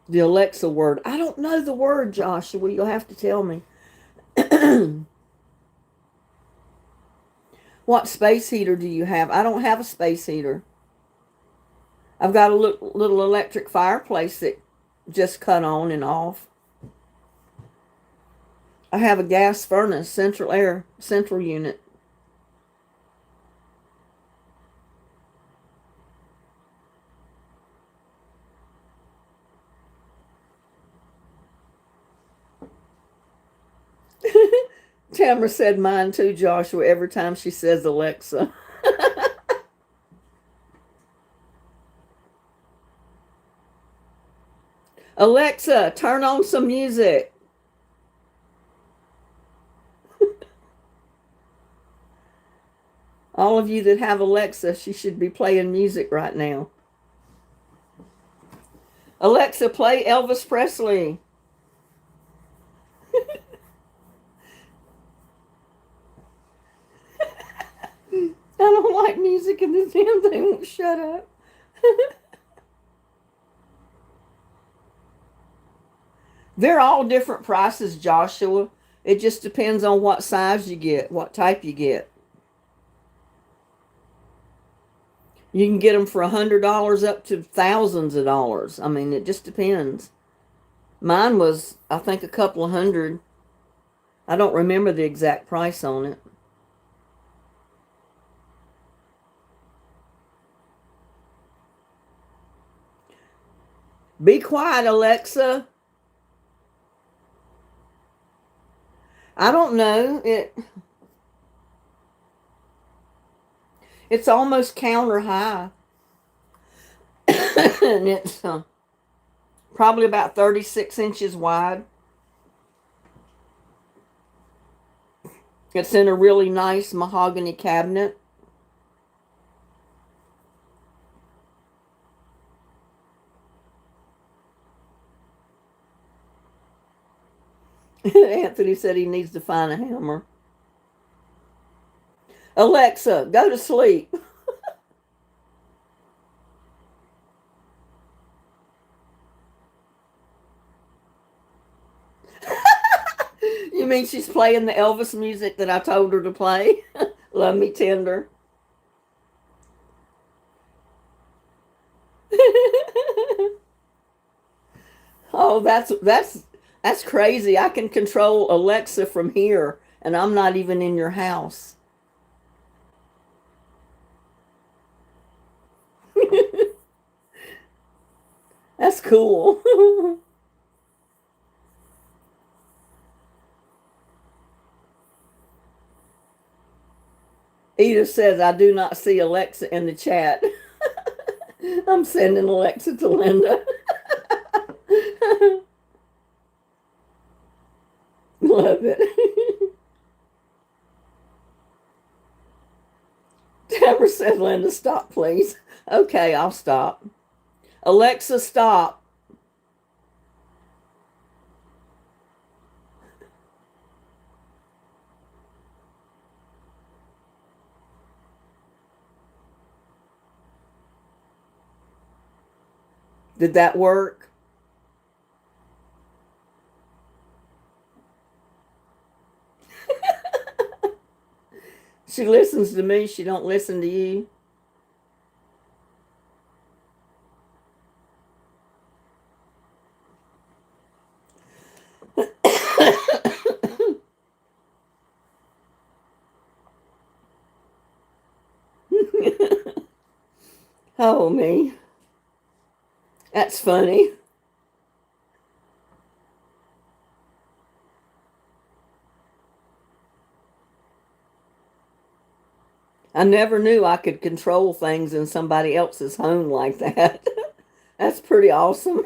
The Alexa word. I don't know the word, Joshua. You'll have to tell me. What space heater do you have? I don't have a space heater. I've got a little electric fireplace that just cut on and off. I have a gas furnace, central unit. Tamara said mine too, Joshua, every time she says Alexa. Alexa, turn on some music. All of you that have Alexa, she should be playing music right now. Alexa, play Elvis Presley. I don't like music and this damn thing won't shut up. They're all different prices, Joshua. It just depends on what size you get, what type you get. You can get them for $100 up to thousands of dollars. I mean, it just depends. Mine was, I think, a couple of hundred. I don't remember the exact price on it. Be quiet, Alexa. I don't know. It's almost counter high. And it's probably about 36 inches wide. It's in a really nice mahogany cabinet. Anthony said he needs to find a hammer. Alexa, go to sleep. You mean she's playing the Elvis music that I told her to play? Love Me Tender. Oh, that's crazy. I can control Alexa from here, and I'm not even in your house. That's cool. Edith says, I do not see Alexa in the chat. I'm sending Alexa to Linda. Love it. Deborah says, Linda, stop, please. Okay, I'll stop. Alexa, stop. Did that work? She listens to me. She don't listen to you. Oh, me. That's funny. I never knew I could control things in somebody else's home like that. That's pretty awesome.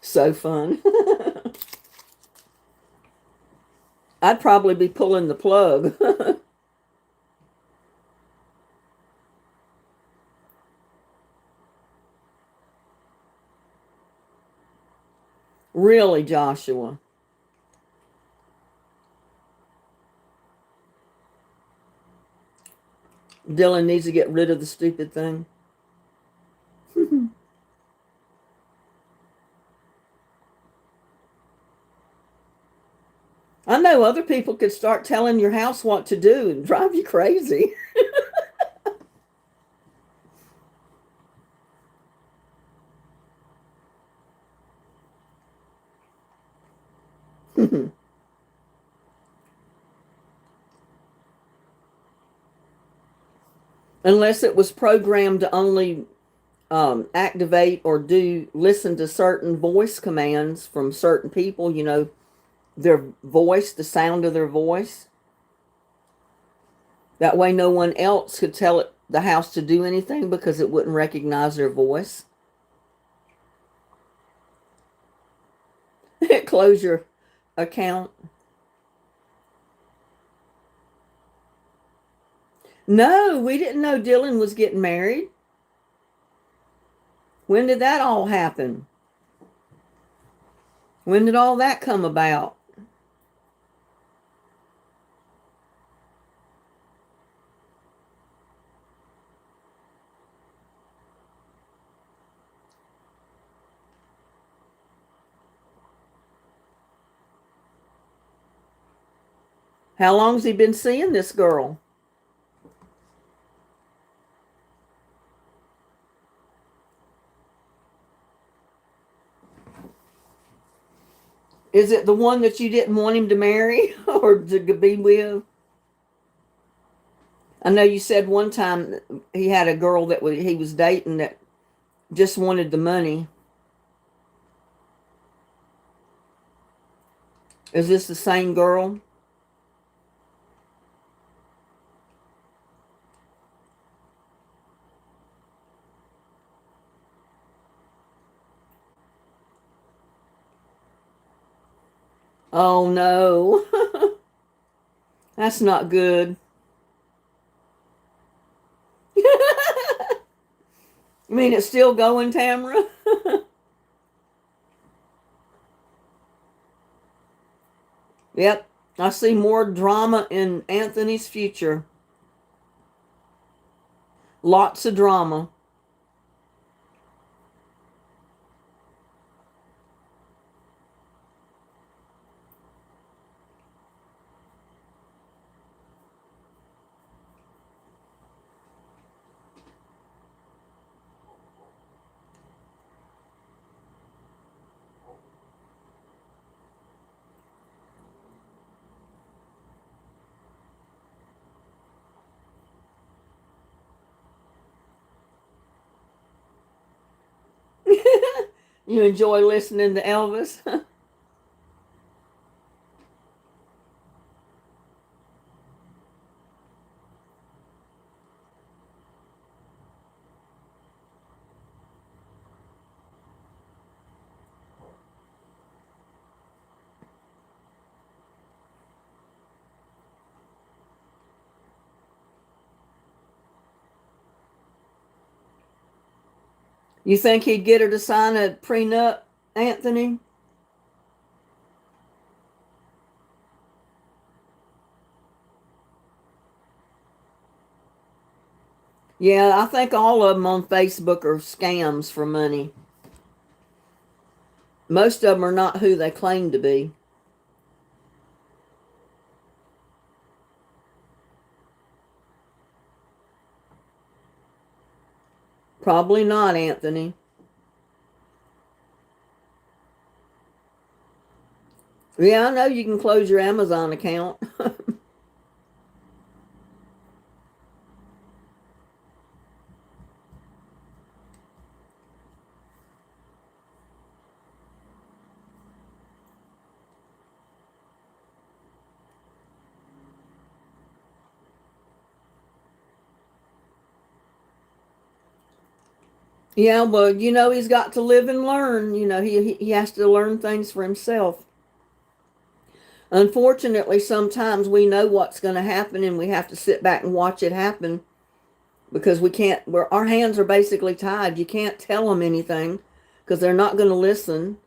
So fun. I'd probably be pulling the plug. Really, Joshua? Dylan needs to get rid of the stupid thing. I know other people could start telling your house what to do and drive you crazy. Unless it was programmed to only activate or do listen to certain voice commands from certain people, their voice, the sound of their voice. That way no one else could tell it the house to do anything because it wouldn't recognize their voice. Close your account. No, we didn't know Dylan was getting married. When did that all happen? When did all that come about? How long's he been seeing this girl? Is it the one that you didn't want him to marry or to be with? I know you said one time he had a girl that he was dating that just wanted the money. Is this the same girl? Oh no. That's not good. You mean it's still going, Tamara? Yep. I see more drama in Anthony's future. Lots of drama. You enjoy listening to Elvis? You think he'd get her to sign a prenup, Anthony? Yeah, I think all of them on Facebook are scams for money. Most of them are not who they claim to be. Probably not, Anthony. Yeah, I know you can close your Amazon account. Yeah, well, he's got to live and learn. He has to learn things for himself. Unfortunately, sometimes we know what's going to happen and we have to sit back and watch it happen because our hands are basically tied. You can't tell them anything because they're not going to listen.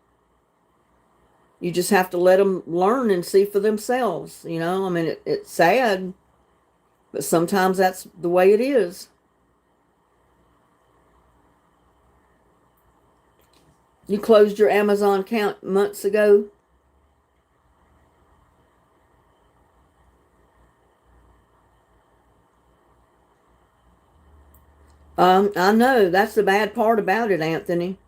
You just have to let them learn and see for themselves. I mean, it's sad, but sometimes that's the way it is. You closed your Amazon account months ago. I know. That's the bad part about it, Anthony.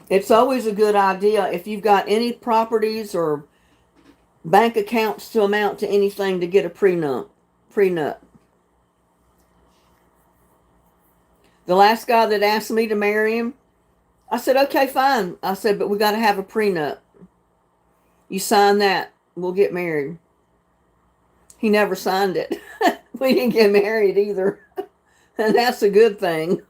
It's always a good idea if you've got any properties or bank accounts to amount to anything to get a prenup. Prenup. The last guy that asked me to marry him, I said, okay, fine. I said, but we got to have a prenup. You sign that, we'll get married. He never signed it. We didn't get married either. And that's a good thing.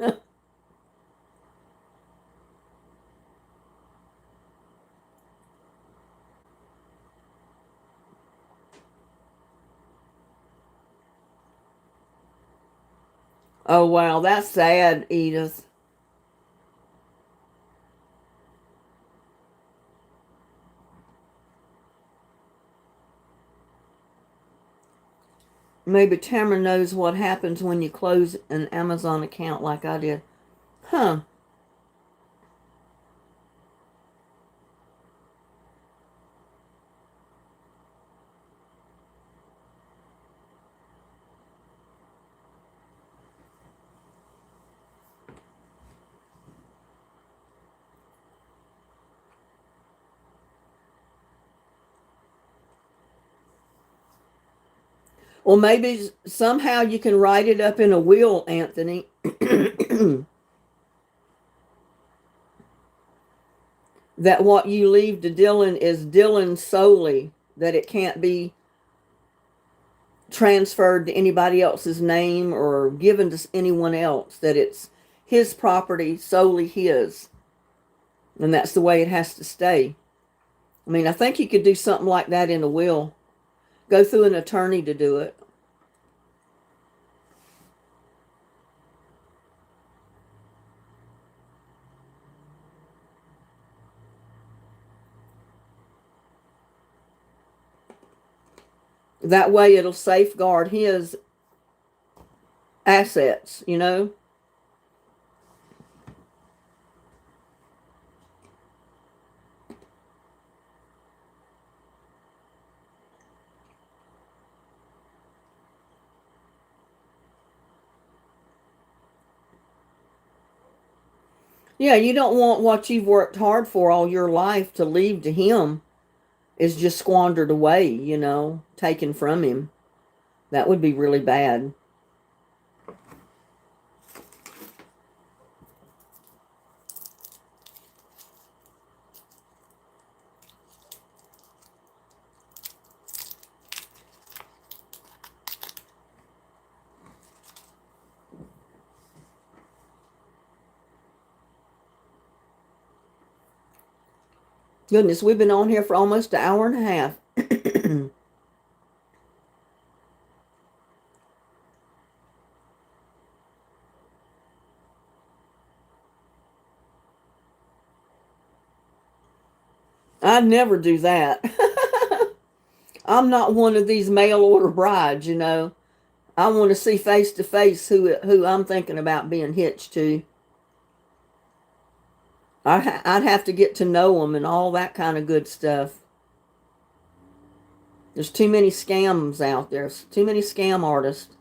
Oh, wow. That's sad, Edith. Maybe Tamara knows what happens when you close an Amazon account like I did. Huh. Well, maybe somehow you can write it up in a will, Anthony. That what you leave to Dylan is Dylan solely, that it can't be transferred to anybody else's name or given to anyone else, that it's his property, solely his. And that's the way it has to stay. I mean, I think you could do something like that in a will. Go through an attorney to do it. That way it'll safeguard his assets, you know? Yeah, you don't want what you've worked hard for all your life to leave to him is just squandered away, you know, taken from him. That would be really bad. Goodness, we've been on here for almost an hour and a half. I'd never do that. I'm not one of these mail order brides, you know. I want to see face to face who I'm thinking about being hitched to. I'd have to get to know them and all that kind of good stuff. There's too many scams out there. There's too many scam artists.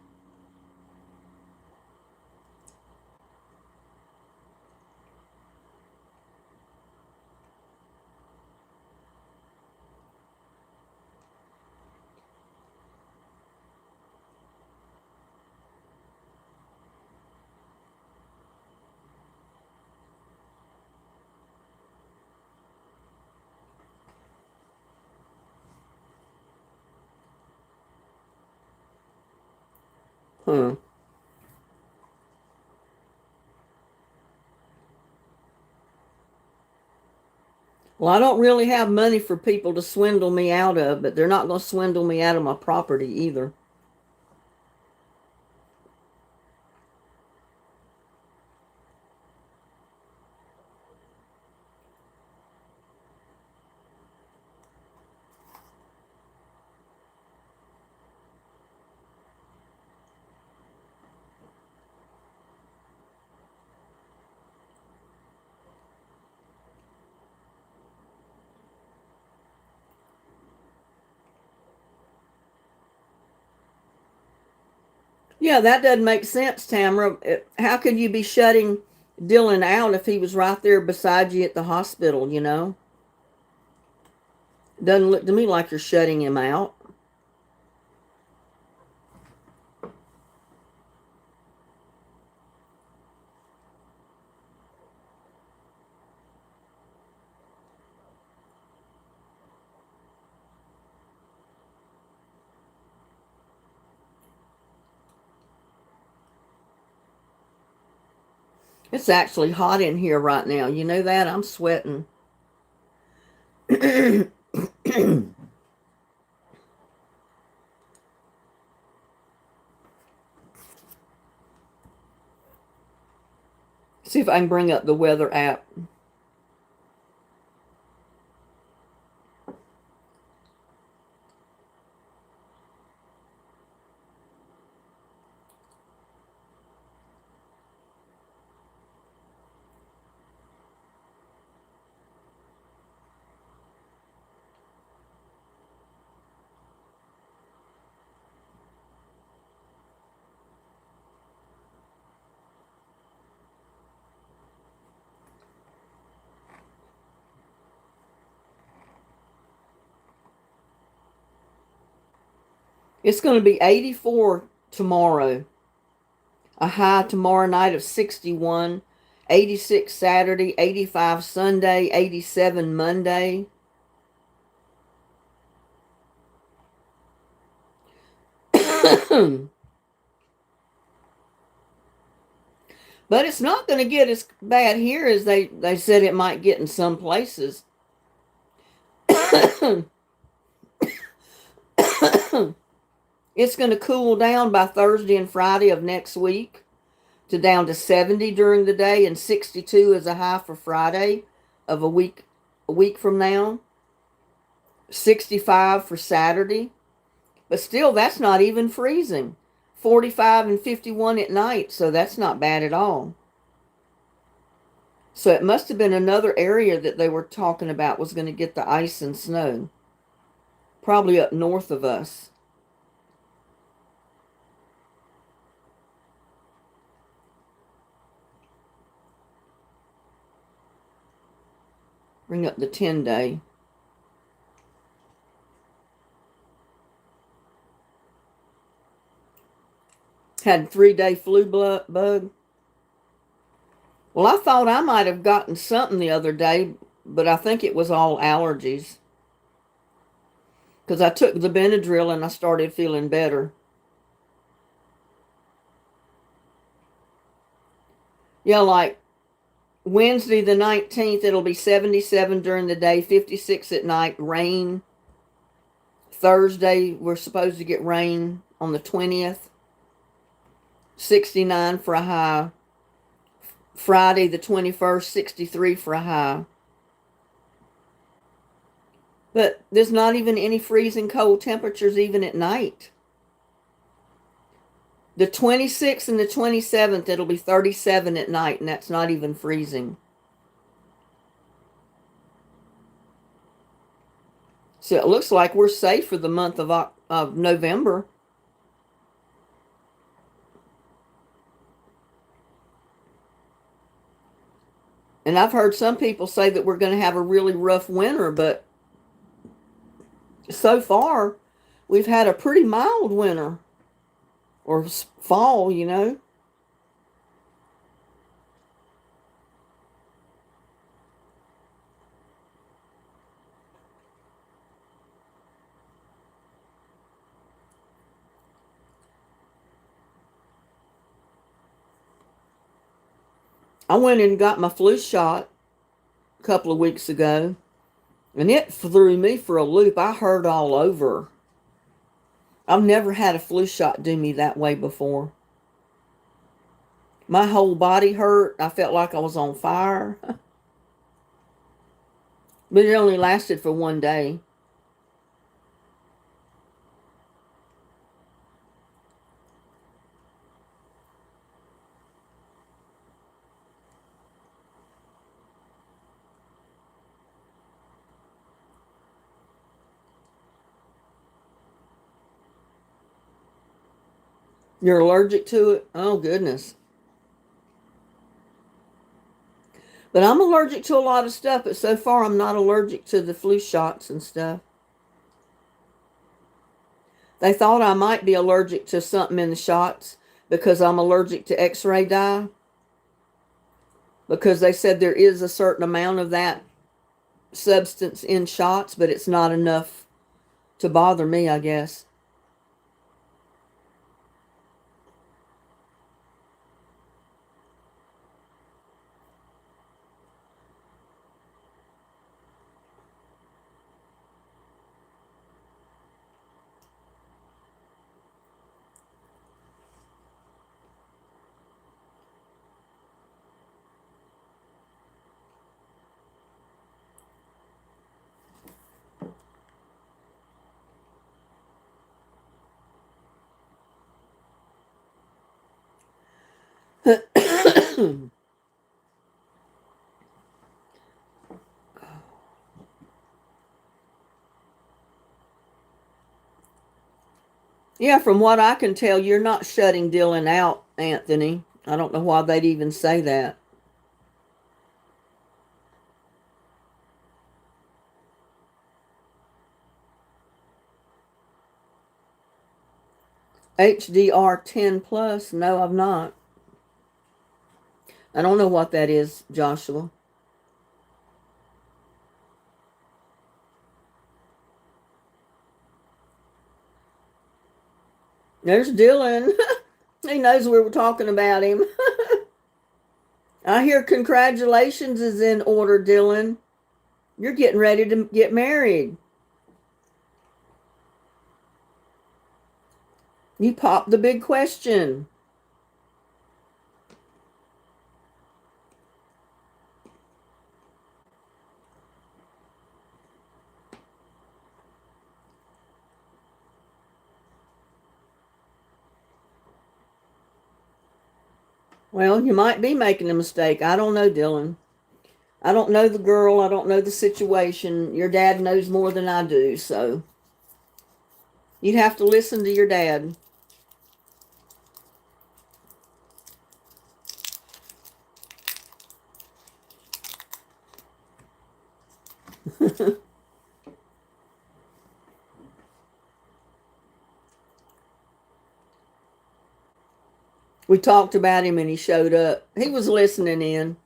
Huh. Well, I don't really have money for people to swindle me out of, but they're not going to swindle me out of my property either. Yeah, that doesn't make sense, Tamara. How could you be shutting Dylan out if he was right there beside you at the hospital, you know? Doesn't look to me like you're shutting him out. It's actually hot in here right now. You know that? I'm sweating. See if I can bring up the weather app. It's going to be 84 tomorrow. A high tomorrow night of 61. 86 Saturday, 85 Sunday, 87 Monday. But it's not going to get as bad here as they said it might get in some places. It's going to cool down by Thursday and Friday of next week to down to 70 during the day, and 62 is a high for Friday of a week from now. 65 for Saturday. But still, that's not even freezing. 45 and 51 at night, so that's not bad at all. So it must have been another area that they were talking about was going to get the ice and snow. Probably up north of us. Bring up the 10-day. Had 3-day flu bug. Well, I thought I might have gotten something the other day, but I think it was all allergies. Because I took the Benadryl and I started feeling better. Yeah, like Wednesday the 19th, it'll be 77 during the day, 56 at night, rain. Thursday, we're supposed to get rain on the 20th. 69 for a high. Friday the 21st, 63 for a high. But there's not even any freezing cold temperatures even at night. The 26th and the 27th, it'll be 37 at night, and that's not even freezing. So it looks like we're safe for the month of November. And I've heard some people say that we're going to have a really rough winter, but so far, we've had a pretty mild winter. Or fall, you know. I went and got my flu shot a couple of weeks ago, and it threw me for a loop. I hurt all over. I've never had a flu shot do me that way before. My whole body hurt. I felt like I was on fire. But it only lasted for one day. You're allergic to it? Oh, goodness. But I'm allergic to a lot of stuff, but so far I'm not allergic to the flu shots and stuff. They thought I might be allergic to something in the shots because I'm allergic to x-ray dye. Because they said there is a certain amount of that substance in shots, but it's not enough to bother me, I guess. Yeah, from what I can tell, you're not shutting Dylan out, Anthony. I don't know why they'd even say that. HDR 10 plus? No, I've not. I don't know what that is, Joshua. There's Dylan. He knows we were talking about him. I hear congratulations is in order, Dylan. You're getting ready to get married. You popped the big question. Well, you might be making a mistake. I don't know, Dylan. I don't know the girl. I don't know the situation. Your dad knows more than I do, so you'd have to listen to your dad. We talked about him and he showed up. He was listening in.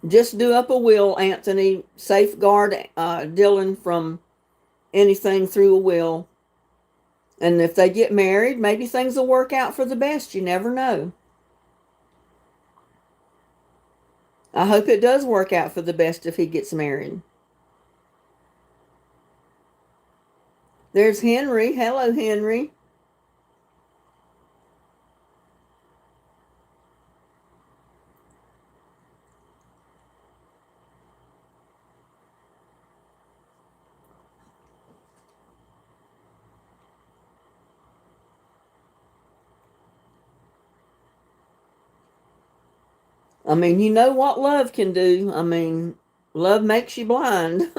Just do up a will, Anthony. Safeguard Dylan from anything through a will. And if they get married, maybe things will work out for the best. You never know. I hope it does work out for the best if he gets married. There's Henry. Hello, Henry. I mean, you know what love can do. I mean, love makes you blind.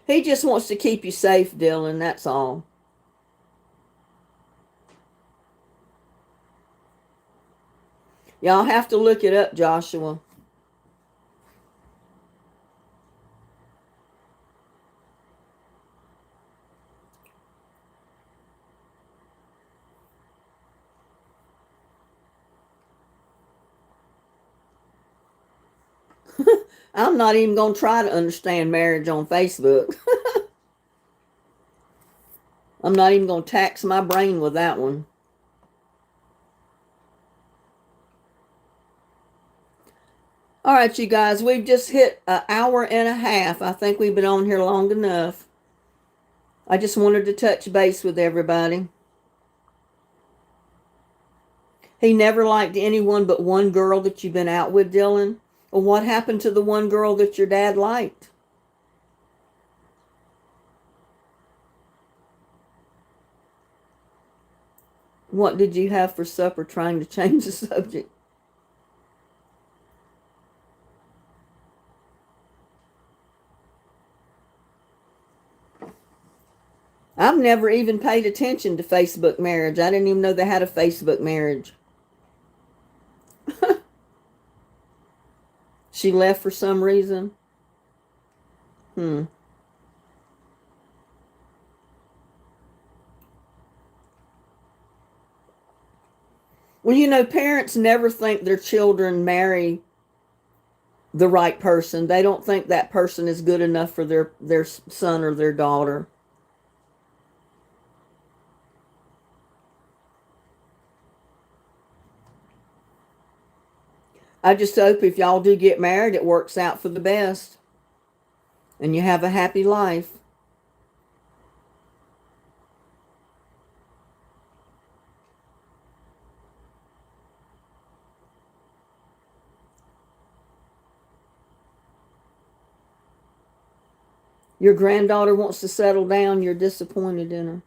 He just wants to keep you safe, Dylan. That's all. Y'all have to look it up, Joshua. I'm not even going to try to understand marriage on Facebook. I'm not even going to tax my brain with that one. All right, you guys, we've just hit an hour and a half. I think we've been on here long enough. I just wanted to touch base with everybody. He never liked anyone but one girl that you've been out with, Dylan. Well, what happened to the one girl that your dad liked? What did you have for supper? Trying to change the subject. I've never even paid attention to Facebook marriage. I didn't even know they had a Facebook marriage. She left for some reason. Hmm. Well, you know, parents never think their children marry the right person. They don't think that person is good enough for their son or their daughter. I just hope if y'all do get married, it works out for the best and you have a happy life. Your granddaughter wants to settle down. You're disappointed in her.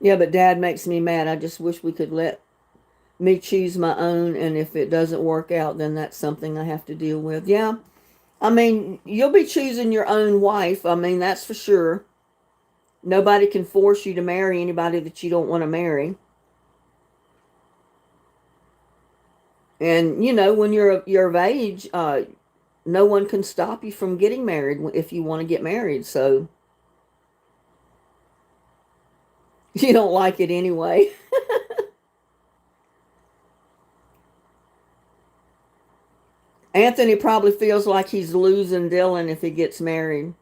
Yeah, but Dad makes me mad. I just wish we could let me choose my own. And if it doesn't work out, then that's something I have to deal with. Yeah. I mean, you'll be choosing your own wife. I mean, that's for sure. Nobody can force you to marry anybody that you don't want to marry. And, you know, when you're of age, no one can stop you from getting married if you want to get married. So you don't like it anyway. Anthony probably feels like he's losing Dylan if he gets married.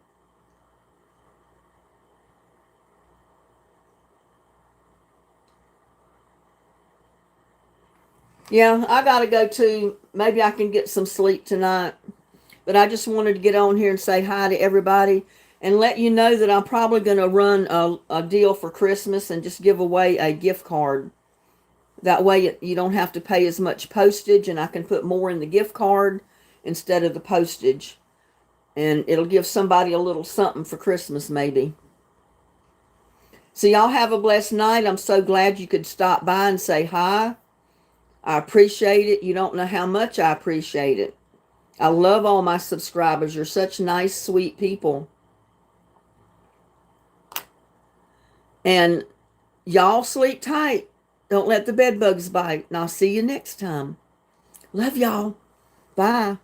Yeah, I got to go too. Maybe I can get some sleep tonight. But I just wanted to get on here and say hi to everybody and let you know that I'm probably going to run a deal for Christmas and just give away a gift card. That way you don't have to pay as much postage and I can put more in the gift card instead of the postage. And it'll give somebody a little something for Christmas maybe. So y'all have a blessed night. I'm so glad you could stop by and say hi. I appreciate it. You don't know how much I appreciate it. I love all my subscribers. You're such nice, sweet people. And y'all sleep tight. Don't let the bed bugs bite. And I'll see you next time. Love y'all. Bye.